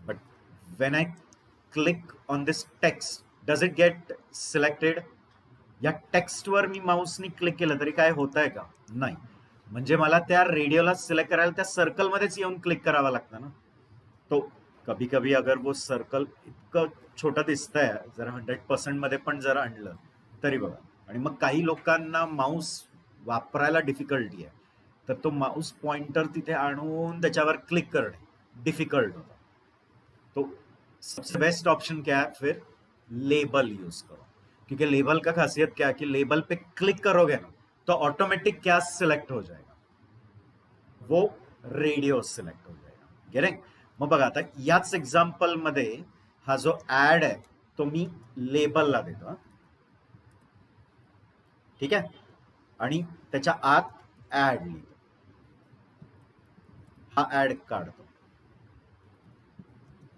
but when I click on this text does it get selected? या टेक्स्टवर मी माऊसनी क्लिक केलं तरी काय होत आहे का, नाही. म्हणजे मला त्या रेडिओला सिलेक्ट करायला त्या सर्कलमध्येच येऊन क्लिक करावं लागतं ना. तो कभी कभी अगर वो सर्कल इतकं छोटं दिसतंय, जरा 100% मध्ये पण जर आणलं तरी बघा. आणि मग काही लोकांना माऊस वापरायला डिफिकल्टी आहे, तर तो माऊस पॉइंटर तिथे आणून त्याच्यावर क्लिक करणे डिफिकल्ट होता. तो सबसे बेस्ट ऑप्शन क्या है, फिर लेबल यूज करो. क्योंकि लेबल का खासियत क्या है कि लेबल पे क्लिक करोगे ना तो ऑटोमेटिक क्या सिलेक्ट हो जाएगा, वो रेडिओ सिलेक्ट हो जाएगा, गेटिंग? मग बघा आता याच एक्झाम्पल मध्ये हा जो ऍड आहे तो मी लेबलला देतो, ठीक आहे, आणि त्याच्या आत ऍड लिहितो, हा ऍड काढतो,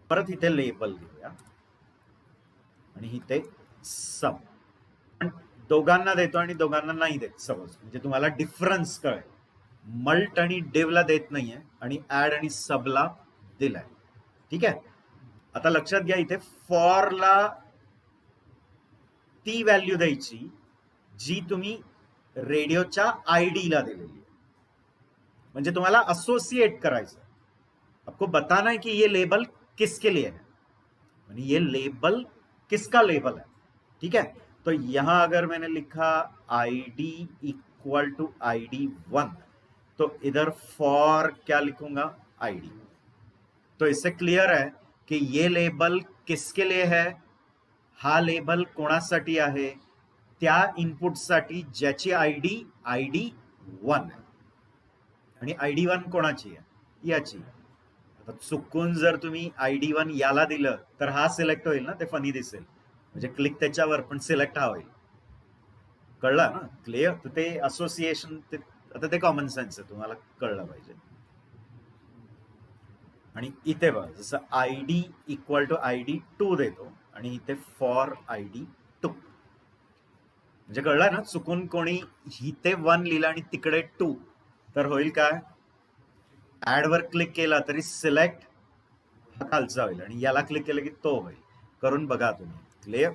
परत इथे लेबल लिहूया आणि इथे सब. पण दोघांना देतो आणि दोघांना नाही देत, समज म्हणजे तुम्हाला डिफरन्स कळेल. मल्ट आणि डिवला देत नाहीये आणि ऍड आणि सबला दिलाय, ठीक आहे. आता लक्षात घ्या, इथे फॉरला ती व्हॅल्यू द्यायची जी तुम्ही रेडिओच्या आयडीला दिलेली आहे. म्हणजे तुम्हाला असोसिएट करायचं, आपको बताना है कि ये लेबल किसके लिए है, यानी ये लेबल किसका लेबल है, ठीक है. तो यहां अगर मैंने लिखा ID इक्वल टू ID1, तो इधर फॉर क्या लिखूंगा, ID. तो इससे क्लियर है कि ये लेबल किसके लिए है, हा लेबल कोणासाठी आहे, त्या इनपुटसाठी ज्याची आयडी ID1 आहे. आणि ID1 कोणाची आहे, याची. आता चुकून जर तुम्ही ID1 याला दिलं तर हा सिलेक्ट होईल ना, ते फनी दिसेल, म्हणजे क्लिक त्याच्यावर पण सिलेक्ट हा होईल. कळलं ना, क्लिअर? तर ते असोसिएशन, आता ते कॉमन सेन्स आहे, तुम्हाला कळलं पाहिजे. आणि इथे बघा, जसं ID इक्वल टू ID2 देतो आणि इथे फॉर ID2, म्हणजे कळलं ना, चुकून कोणी इथे 1 लिहिलं आणि तिकडे 2 तर होईल काय, ऍड वर क्लिक केला तरी सिलेक्ट हा खालचा होईल आणि याला क्लिक केलं की तो होईल. करून बघा तुम्ही, क्लिअर?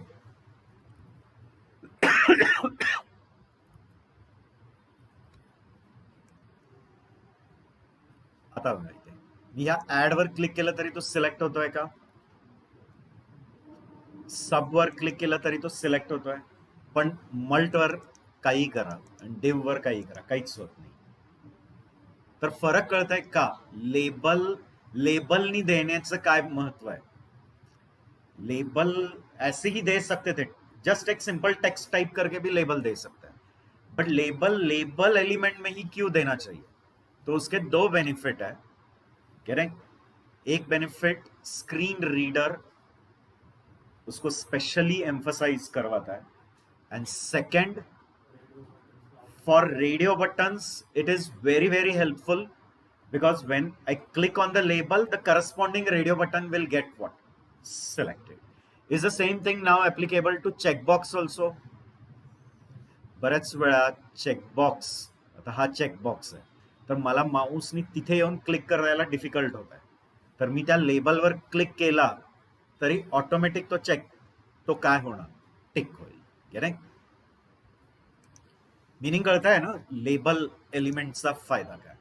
आता बघा, इथे मी ह्या ऍड वर क्लिक केलं तरी तो सिलेक्ट होतोय का, सब वर क्लिक केलं तरी तो सिलेक्ट होतोय, पण मल्ट वर काही करा आणि डिव वर काही करा, काहीच होत नाही. तर फरक कळतंय का, लेबलनी देण्याचं काय महत्व आहे. लेबल ऐसे ही दे सकते थे, जस्ट एक सिंपल टेक्स्ट टाइप करके भी लेबल दे सकते हैं, बट लेबल एलिमेंट में ही क्यों देना चाहिए, तो उसके दो बेनिफिट है, करेक्ट? एक बेनिफिट स्क्रीन रीडर उसको स्पेशली एम्फसाइज करवाता है, end second for radio buttons it is very helpful, because when I click on the label the corresponding radio button will get what, selected. Is the same thing now applicable to checkbox also. बऱ्याच वेळा checkbox, आता हा checkbox आहे, तर मला माऊसनी तिथे येऊन click करायला डिफिकल्ट होत आहे, तर मी त्या लेबलवर क्लिक केला तरी ऑटोमॅटिक तो चेक, तो काय होणार, टिक होईल, करेक्ट? मीनिंग कळताय ना लेबल एलिमेंटचा फायदा काय.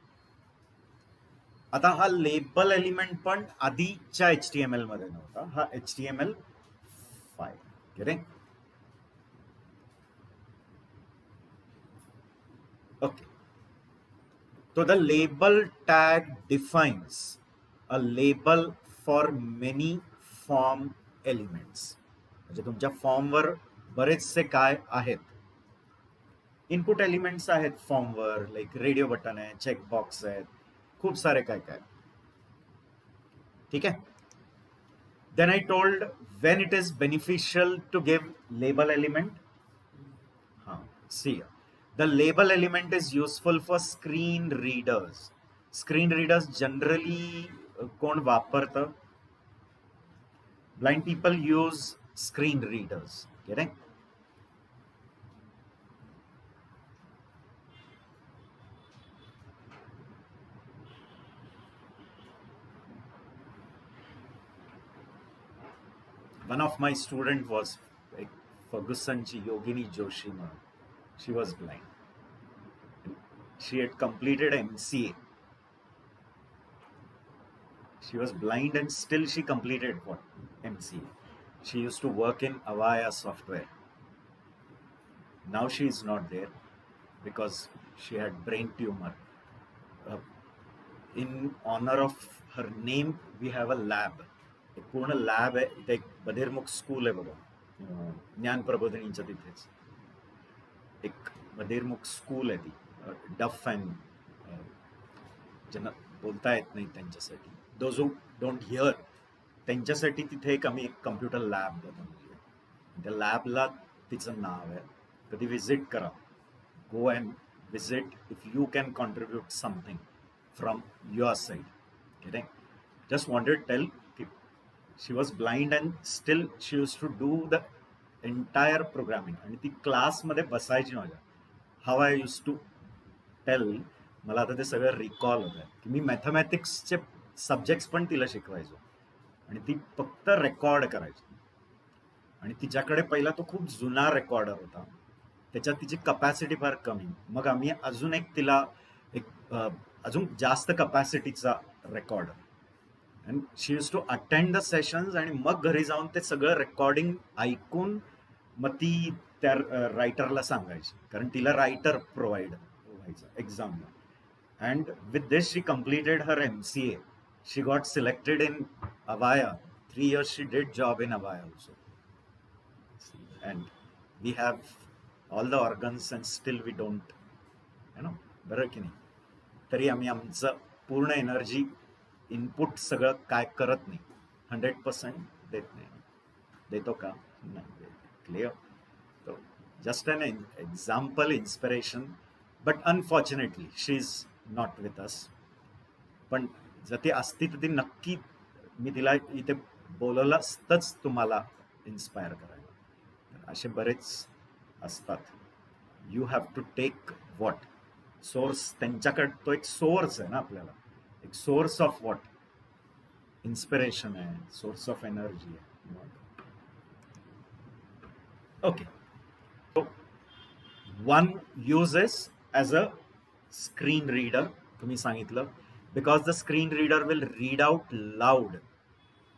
आता हा लेबल एलिमेंट पण आधीच्या HTML मध्ये नव्हता, हा HTML5, करेक्ट? ओके, तो the label tag defines a label for many form elements. म्हणजे तुमच्या फॉर्मवर बरेचसे काय आहेत, इनपुट एलिमेंट्स आहेत फॉर्मवर, लाईक रेडिओ बटन आहे, चेकबॉक्स आहेत, खूप सारे काय काय. ठीक आहे. Then I told when it is beneficial to give label element. See, the label element is useful for screen readers. Screen readers generally कोण वापरतं? Blind people use screen readers. Correct? One of my student was like Fergusonji Yogini Joshi. She was blind. She had completed MCA. She was blind and still she completed what? MCA. She used to work in Avaya Software. Now she is not there because she had brain tumor. In honor of her name, we have a lab. एक पूर्ण lab आहे इथे. एक बधीरमुख school आहे बघा, ज्ञान प्रबोधिनीच्या तिथेच एक बधीरमुख स्कूल आहे ती, डफ अँड ज्यांना बोलता येत नाही त्यांच्यासाठी, दोज हू डोंट हिअर, त्यांच्यासाठी तिथे एक आम्ही एक कम्प्युटर लॅब बनवली आहे. त्या लॅबला तिचं नाव आहे. कधी विजिट करा, go and visit if you can contribute something from your side. Correct. Just wanted to tell she was blind and still she used to do the entire programming. आणि ती क्लासमध्ये बसायची माझ्या. हाव आय यूज टू टेल, मला आता ते सगळं recall होत आहे की मी मॅथमॅटिक्सचे सब्जेक्ट्स पण तिला शिकवायचो आणि ती फक्त रेकॉर्ड करायची. आणि तिच्याकडे पहिला तो खूप जुना रेकॉर्डर होता, त्याच्यात तिची कपॅसिटी फार कमी. मग आम्ही अजून एक तिला एक अजून जास्त कपॅसिटीचा recorder, and she use to attend the sessions आणि मग घरी जाऊन ते सगळं रेकॉर्डिंग ऐकून मग ती त्या रायटरला सांगायची, कारण तिला रायटर प्रोव्हाइड व्हायचं एक्झामला. And with this she completed her MCA. She got selected in Avaya. 3 years she did job in Avaya also. And we have all the organs and still we don't, बरं की नाही. तरी आम्ही आमचं पूर्ण energy input सगळं काय करत नाही, 100% देत नाही. देतो का? नाही. क्लिअर. तो just an example, inspiration. But unfortunately she is not with us. पण जर ती असती तर ती नक्की, मी तिला इथे बोलवलं असतंच तुम्हाला इन्स्पायर करायला. असे बरेच असतात. You have to take what source, त्यांच्याकडे तो एक सोर्स आहे ना आपल्याला, एक सोर्स ऑफ व्हॉट इन्स्पिरेशन आहे, सोर्स ऑफ एनर्जी आहे. Okay. One uses as a screen reader तुम्ही सांगितलं, because the screen reader will read out loud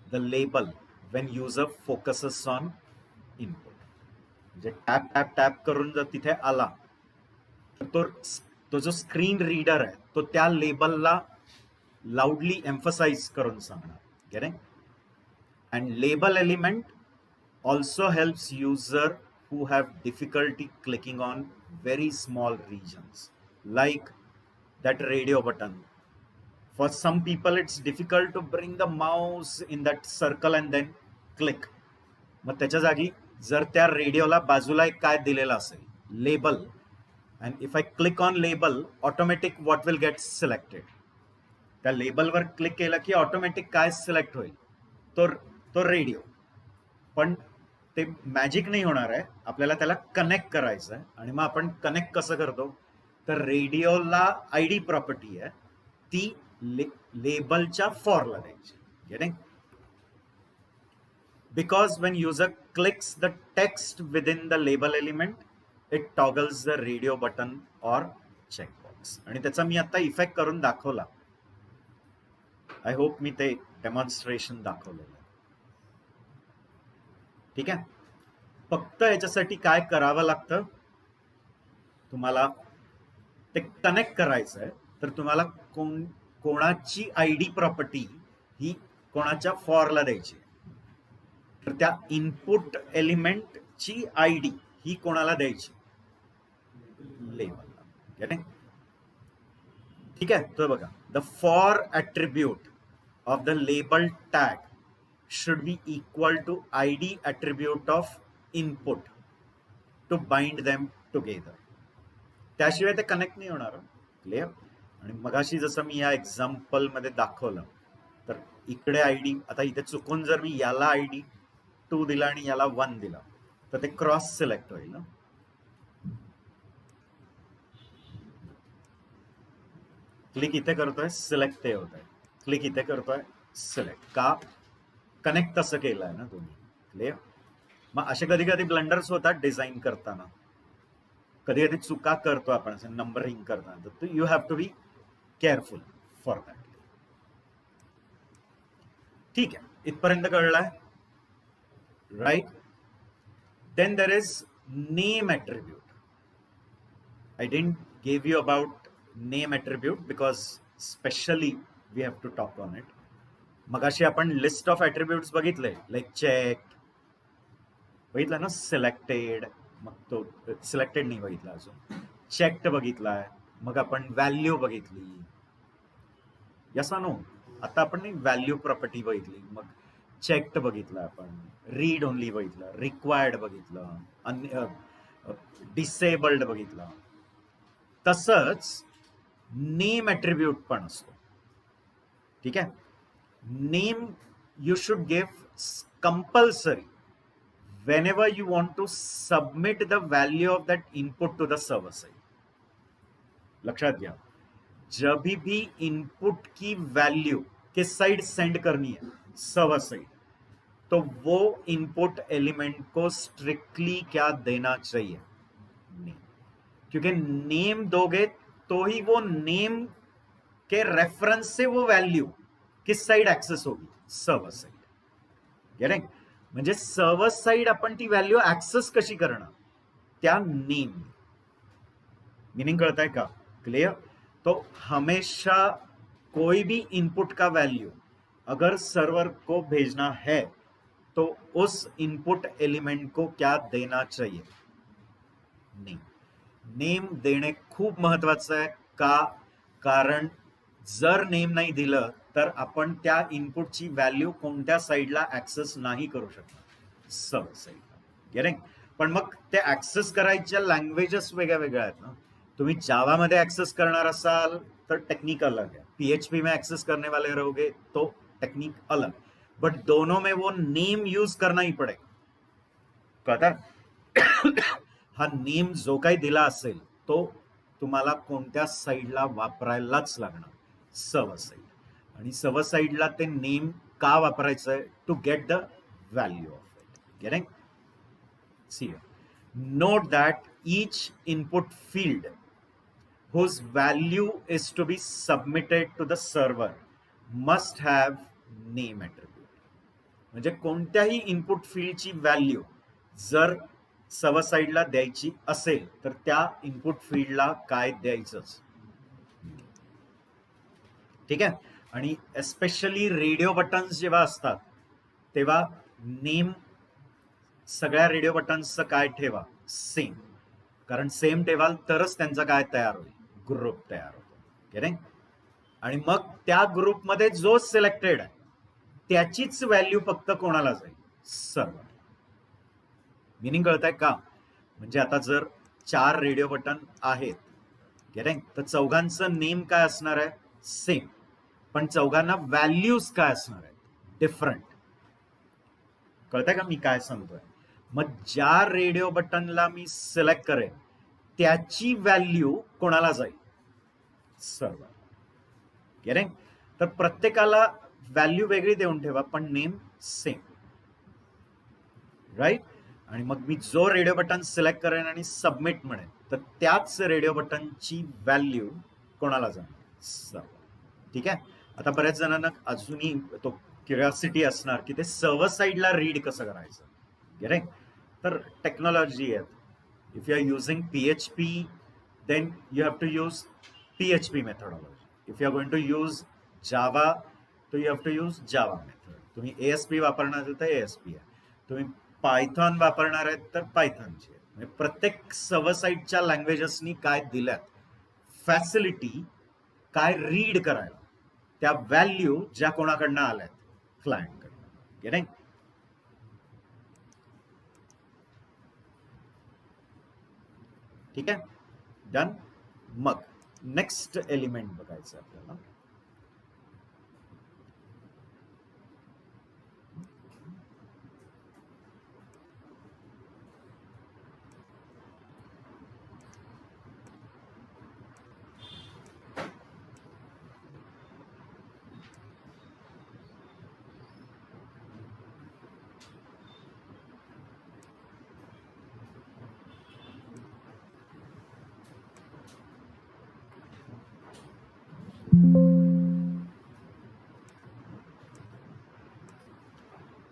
the label when user focuses on input. म्हणजे टॅप टॅप टॅप करून जर तिथे आला तर तो जो स्क्रीन रीडर आहे तो त्या लेबलला लाऊडली एम्फसाइज करून सांगणार. Correct. And label element also helps user who have difficulty clicking on very small regions like that radio button. For some people it's difficult to bring the mouse in that circle and then click. मग त्याच्या जागी जर त्या रेडिओला बाजूला एक काय दिलेलं असेल, label, and if I click on label, automatic what will get selected. त्या लेबलवर क्लिक केलं की ऑटोमॅटिक काय सिलेक्ट होईल, तो रेडिओ. पण ते मॅजिक नाही होणार आहे, आपल्याला त्याला कनेक्ट करायचं आहे. आणि मग आपण कनेक्ट कसं करतो, तर रेडिओला ID प्रॉपर्टी आहे, ती लेबलच्या फॉरला द्यायची. Because Wien user clicks the text with in the label element, it toggles the radio button or checkbox. आणि त्याचा मी आता इफेक्ट करून दाखवला. आय होप मी ते डेमॉन्स्ट्रेशन दाखवलेलं. ठीक आहे. फक्त याच्यासाठी काय करावं लागतं, तुम्हाला ते कनेक्ट करायचं आहे, तर तुम्हाला कोणाची ID प्रॉपर्टी ही कोणाच्या फॉरला द्यायची. तर त्या इनपुट एलिमेंटची आयडी ही कोणाला द्यायची, लेबलला. ठीक आहे. तर बघा, the for attribute of the label tag should be equal to id attribute of input to bind them together. त्याशिवाय ते कनेक्ट नाही होणार. क्लिअर. आणि मगाशी जसं मी या एक्झाम्पल मध्ये दाखवलं, तर इकडे आयडी, आता इथे चुकून जर मी याला आयडी 2 दिला आणि याला 1 दिला तर ते क्रॉस सिलेक्ट होईल ना. क्लिक इथे करतोय, सिलेक्ट ते होत आहे. क्लिक इथे करतोय, सिलेक्ट. का? कनेक्ट तसं केलंय ना तुम्ही. क्लिअर. मग असे कधी कधी ब्लंडर्स होतात डिझाईन करताना, कधी कधी चुका करतो आपण असं नंबरिंग करताना, तर you have to be careful for that. ठीक आहे, इथपर्यंत कळलाय, right. Then there is name attribute. I didn't give you about name attribute because specially we have to talk on it. मगाशी आपण लिस्ट ऑफ ॲट्रिब्यूट्स बघितले, like check बघितला ना, selected, मग तो सिलेक्टेड नाही बघितला अजून, चेक्ड बघितलाय, मग आपण व्हॅल्यू बघितली. यसा नो, आता आपण व्हॅल्यू प्रॉपर्टी बघितली, मग चेक्ड बघितलं आपण, रीड ओनली बघितलं, रिक्वायर्ड बघितलं, डिसेबल्ड बघितलं. तसंच नेम ॲट्रिब्यूट पण असतो. ठीक आहे. Name you should give compulsory whenever you want to submit the value of that input to the server side. लक्षात घ्या, जब भी इनपुट की वैल्यू किस साइड सेंड करनी है, सर्वर साइड, तो वो इनपुट एलिमेंट को स्ट्रिक्टली क्या देना चाहिए, नेम. क्योंकि नेम दोगे तो ही वो नेम के रेफरेंस से वो वैल्यू किस साइड ऍक्सेस होगी, सर्व्हर साइड. गेटिंग. म्हणजे सर्व्हर साइड आपण ती व्हॅल्यू ऍक्सेस कशी करणार, त्या नेम. मीनिंग कळत आहे का? क्लियर. तो हमेशा कोई भी इनपुट का वैल्यू अगर सर्वर को भेजना है तो उस इनपुट एलिमेंट को क्या देना चाहिए, नेम. नेम देणे खूप महत्वाचं आहे. का? कारण जर नेम नाही दिलं तर आपण त्या इनपुटची व्हॅल्यू कोणत्या साईडला ऍक्सेस नाही करू शकणार, सर्व्हर साईडला. गेटिंग. पण मग ते ऍक्सेस करायच्या लँग्वेजेस वेगळ्या वेगळ्या आहेत ना. तुम्ही जावामध्ये ऍक्सेस करणार असाल तर टेक्निक अलग है, PHP में एक्सेस करने वाले रहोगे तो टेक्निक अलग, बट दोनों में वो नेम यूज करना ही पड़ेगा. कळतं? हा नेम जो काही दिला असेल तो तुम्हाला कोणत्या साईडला वापरायलाच लागणार, सर्व्हर साईड. आणि सर्व्हर साईडला ते नेम का वापरायचं आहे, to get the value of it. Getting. See, note that each input field whose value is to be submitted to the server must have name attribute. म्हणजे कोणत्याही इनपुट फील्डची व्हॅल्यू जर server साईडला द्यायची असेल तर त्या इनपुट फील्डला काय द्यायचंच. ठीक आहे. आणि एस्पेशली रेडिओ बटन्स जेव्हा असतात तेव्हा नेम सगळ्या रेडिओ बटन्सचं काय ठेवा, सेम. कारण सेम ठेवाल तरच त्यांचा काय तयार होईल, ग्रुप तयार होतो. आणि मग त्या ग्रुपमध्ये जो सिलेक्टेड आहे त्याचीच व्हॅल्यू फक्त कोणाला जाईल, सर्व्हर. मिनिंग कळत आहे का? म्हणजे आता जर 4 रेडिओ बटन आहेत, गेटिंग, तर चौघांचं नेम काय असणार आहे, सेम, पण चौघांना व्हॅल्यूज काय असणार आहेत, डिफरंट. कळतंय का मी काय सांगतोय? मग ज्या रेडिओ बटनला मी सिलेक्ट करेन त्याची व्हॅल्यू कोणाला जाईल, सर्व्हर. गेटिंग. तर प्रत्येकाला व्हॅल्यू वेगळी देऊन ठेवा पण नेम सेम, राईट. आणि मग मी जो रेडिओ बटन सिलेक्ट करेन आणि सबमिट म्हणेन तर त्याच रेडिओ बटनची व्हॅल्यू कोणाला जाणार, सर्व्हर. ठीक आहे. आता बऱ्याच जणांना अजूनही तो क्युरिओसिटी असणार की ते सर्व्हर साईडला रीड कसं करायचं. गेटिंग. तर टेक्नॉलॉजी आहे. If you are using PHP then you have to use PHP methodology. If you are going to use Java, तो you have to use Java method. तुम्ही ASP वापरणार असेल तर ASP आहे. तुम्ही पायथॉन वापरणार आहेत तर पायथॉनची आहे. म्हणजे प्रत्येक सर्व्हर साईडच्या लँग्वेजेसनी काय दिल्यात फॅसिलिटी, काय रीड करायला, त्या व्हॅल्यू ज्या कोणाकडनं आल्यात क्लायंटकडनं. गेटिंग? ठीक आहे, डन. मग नेक्स्ट एलिमेंट बघायचं आपल्याला.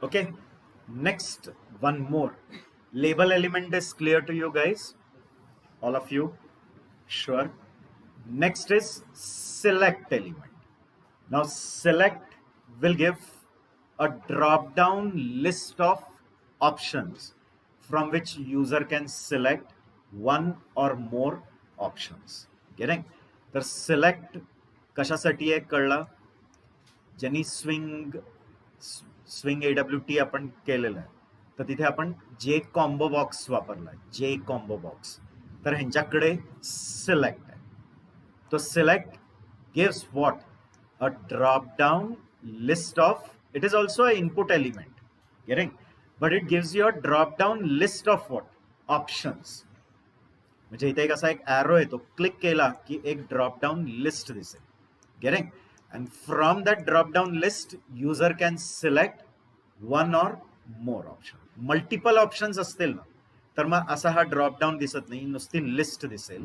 Okay, next one more label element is clear to you guys, all of you? Sure. Next is select element. Now select will give a drop down list of options from which user can select one or more options. Getting? तर select कशासाठी आहे कळलं? ज्यांनी swing AWT आपण केलेलं आहे तर तिथे आपण जे कॉम्बो बॉक्स वापरलाय, जे कॉम्बो बॉक्स, तर ह्यांच्याकडे सिलेक्ट आहे. तो select gives what? A drop down list of, it is also a input element, getting? But it gives you a drop down list of what? Options. म्हणजे इथे एक असा एक ॲरो येतो, क्लिक केला की एक ड्रॉप डाउन लिस्ट दिसेल. Getting? And from that drop down list user can select one or more option. Multiple options असतील ना तर मग असा हा ड्रॉप डाऊन दिसत नाही, नुसती लिस्ट दिसेल.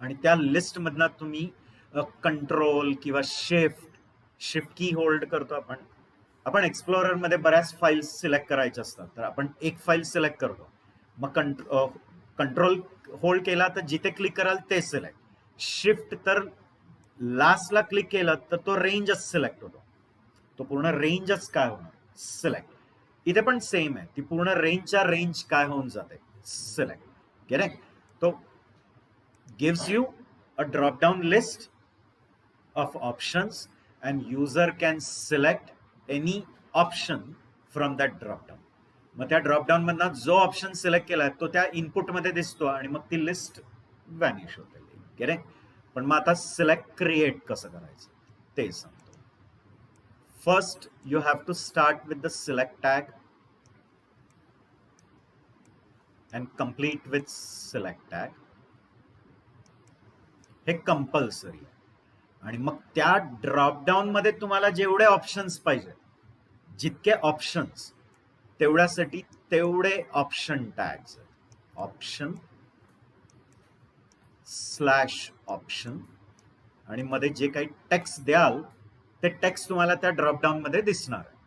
आणि त्या लिस्ट मधनं तुम्ही कंट्रोल किंवा शिफ्ट की होल्ड करतो आपण एक्सप्लोरर मध्ये बऱ्याच फाईल्स सिलेक्ट करायच्या असतात, तर आपण एक फाईल सिलेक्ट करतो, मग कंट्रोल होल्ड केला तर जिथे क्लिक कराल ते सिलेक्ट, शिफ्ट तर लास्टला क्लिक केलं तर तो रेंजच सिलेक्ट होतो, तो पूर्ण रेंजच काय होणार? सिलेक्ट. इथे पण सेम आहे, ती पूर्ण रेंजच्या रेंज काय होऊन जाते? सिलेक्ट. गेटिंग? तो gives you a drop down list of options and user can select any option from that drop down. मग त्या ड्रॉप डाउन मधनं जो ऑप्शन सिलेक्ट केलाय तो त्या इनपुट मध्ये दिसतो आणि मग ती लिस्ट व्हॅनिश होते. गेटिंग? पण मग आता सिलेक्ट क्रिएट कसं करायचं ते सांगतो. First you have to start with the select tag and complete with select tag. हे कंपल्सरी आहे. आणि मग त्या ड्रॉपडाऊन मध्ये तुम्हाला जेवढे ऑप्शन्स पाहिजे, जितके ऑप्शन्स, तेवढ्यासाठी तेवढे option tags. Option slash option आणि मध्ये जे काही टेक्स्ट द्याल ते टेक्स्ट तुम्हाला त्या ड्रॉपडाऊन मध्ये दिसणार आहे.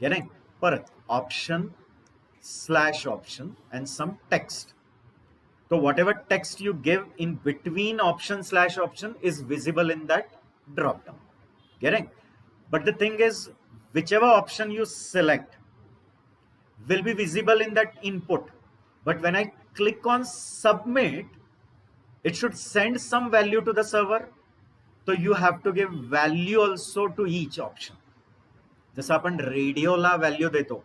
गेटिंग? परत option slash option and some text. तो whatever text you give in between option slash option is visible in that dropdown. Getting? But the thing is whichever option you select will be visible in that input, but when I click on submit it should send some value to the server, so you have to give value also to each option. जसं आपण रेडिओला value देतो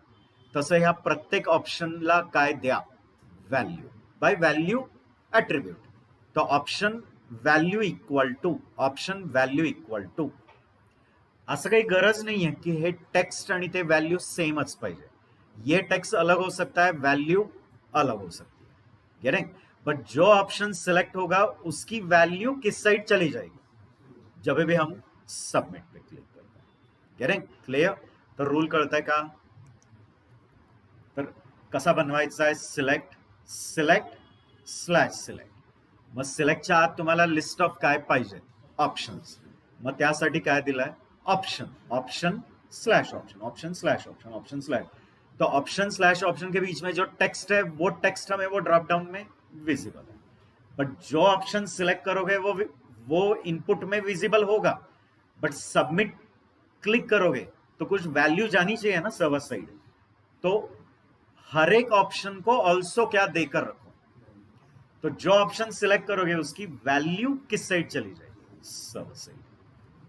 तसं ह्या प्रत्येक ऑप्शनला काय द्या? Value. By value attribute. तो option value equal to, option value equal to. असं काही गरज नहीं है कि हे टेक्स्ट आणि ते वैल्यू सेमच पाहिजे. ये टेक्स्ट अलग हो सकता है, वैल्यू अलग हो सकती है. गेटिंग? बट जो ऑप्शन सिलेक्ट होगा उसकी वैल्यू किस साइड चली जाएगी जब भी हम सबमिट पे क्लिक करते हैं. गेटिंग? क्लियर? तर रूल कळतंय का? तर कसा बनवायचा आहे? Select slash select. मग सिलेक्टच्या आत तुम्हाला लिस्ट ऑफ काय पाहिजे? ऑप्शन्स. मग त्यासाठी काय दिलंय? Option slash option slash option slash. तो ऑप्शन स्लैश ऑप्शन के बीच में जो टेक्स्ट है वो टेक्स्ट हमें वो ड्रॉप डाउन में विजिबल है. बट जो ऑप्शन सिलेक्ट करोगे वो इनपुट में विजिबल होगा, बट सबमिट क्लिक करोगे तो कुछ वैल्यू जानी चाहिए ना सर्वर साइड. तो हर एक ऑप्शन को ऑल्सो क्या देकर रखो, तो जो ऑप्शन सिलेक्ट करोगे उसकी व्हॅल्यू किस साइड चली जाईल, सब साइड.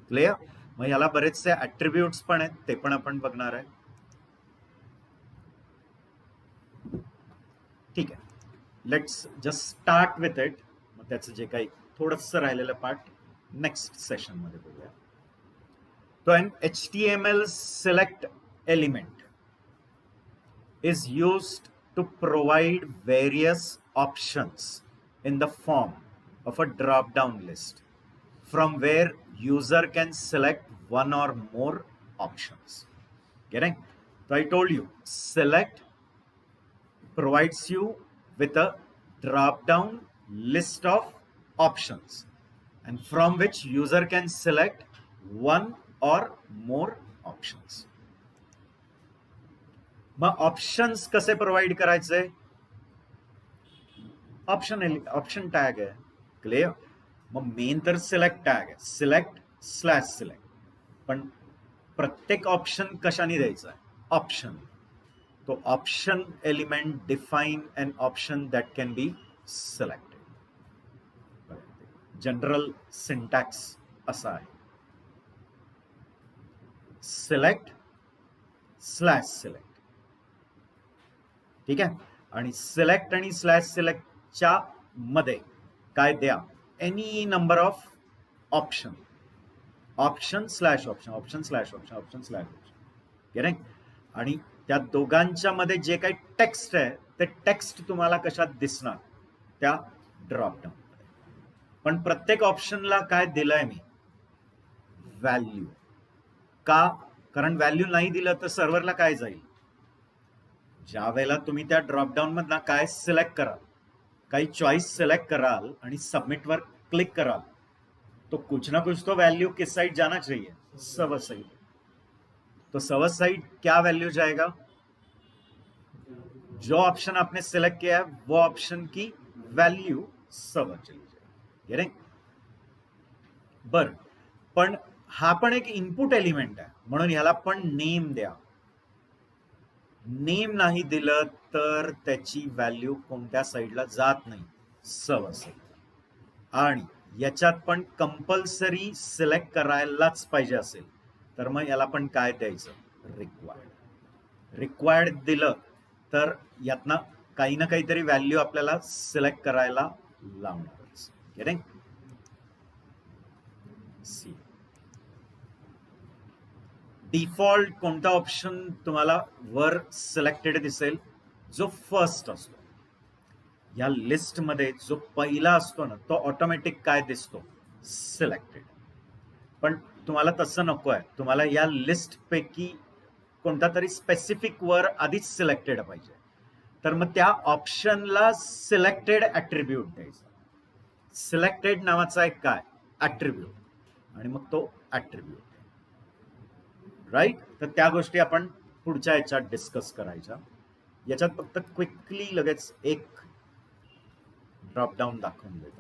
क्लियर. मग याला बरेचसे ऍट्रिब्यूट्स पण आहेत, ते पण आपण बघणार आहे. ठीक आहे, let's just start with it. मग त्याचं जे काही थोडंसं राहिलेलं पार्ट नेक्स्ट सेशन मध्ये बघूया. तो an HTML select element is used to provide various options in the form of a drop down list from where user can select one or more options. Getting? So I told you, select provides you with a drop down list of options and from which user can select one or more options. मग options कसे provide करायचे, option tag आहे. Clear. मग main तर select tag आहे, सिलेक्ट/सिलेक्ट, पण प्रत्येक option कशाने द्यायचा आहे, ऑप्शन. तो option element define an option that can be selected. General syntax असा आहे, सिलेक्ट/सिलेक्ट. ठीक आहे. आणि सिलेक्ट आणि /सिलेक्टच्या मध्ये काय द्या, एनी नंबर ऑफ ऑप्शन, ऑप्शन/ऑप्शन. आणि त्या दोघांच्या मध्ये जे काही टेक्स्ट आहे ते टेक्स्ट तुम्हाला कशात दिसणार, त्या ड्रॉपडाऊन मध्ये. पण प्रत्येक ऑप्शनला काय दिलंय मी, व्हॅल्यू. का, कारण व्हॅल्यू नाही दिलं तर सर्व्हरला काय जाईल, ज्या वेळेला तुम्ही त्या ड्रॉपडाऊन मधनं काय सिलेक्ट कराल, काही चॉईस सिलेक्ट कराल आणि सबमिट वर क्लिक कराल, तो कुछ ना कुछ तो वैल्यू किस साइड जाना चाहिए, सर्वर साइड. तो सर्वर साइड क्या वैल्यू जाएगा, जो ऑप्शन आपने सिलेक्ट किया है वो ऑप्शन की वैल्यू सर्वर चली जाएगी. गेटिंग? बर, पण हा पण एक इनपुट एलिमेंट आहे, म्हणून ह्याला पण नेम द्या. नेम नाही दिलं तर त्याची व्हॅल्यू कोणत्या साईडला जात नाही, सर्व्हर साईडला. आणि याच्यात पण कंपल्सरी सिलेक्ट करायलाच पाहिजे असेल तर मग याला पण काय द्यायचं, रिक्वायर्ड दिलं तर यातनं काही ना काहीतरी व्हॅल्यू आपल्याला सिलेक्ट करायला लावणारच. गेटिंग? सी, डिफॉल्ट कोणता ऑप्शन तुम्हाला वर सिलेक्टेड दिसेल, जो फर्स्ट असतो. या लिस्ट मध्ये जो पहिला असतो ना, तो ऑटोमॅटिक काय दिसतो, सिलेक्टेड. पण तुम्हाला तसं नको आहे, तुम्हाला या लिस्ट पैकी कोणता तरी स्पेसिफिक वर आधीच सिलेक्टेड पाहिजे, तर मग त्या ऑप्शनला सिलेक्टेड ऍट्रिब्यूट द्यायचा. सिलेक्टेड नावाचा एक काय ऍट्रिब्यूट, आणि मग तो ऍट्रिब्यूट, राईट. तर त्या गोष्टी आपण पुढच्या याच्यात डिस्कस करायच्या. याच्यात फक्त क्विकली लगेच एक ड्रॉपडाऊन दाखवून देतो.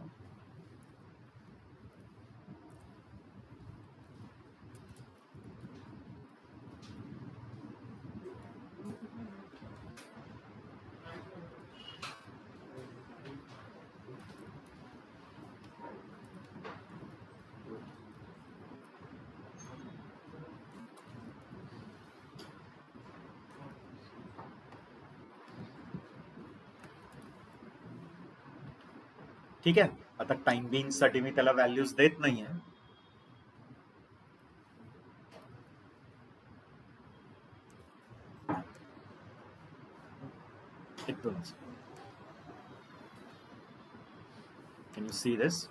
ठीक आहे. आता टाइम बिंग साठी मी त्याला व्हॅल्यूज देत नाहीये. एक दोन, कैन यू सी दिस?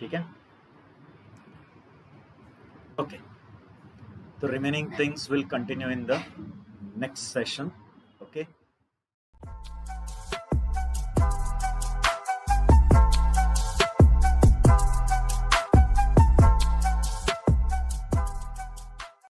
ठीक है. Okay, the remaining things will continue in the next session.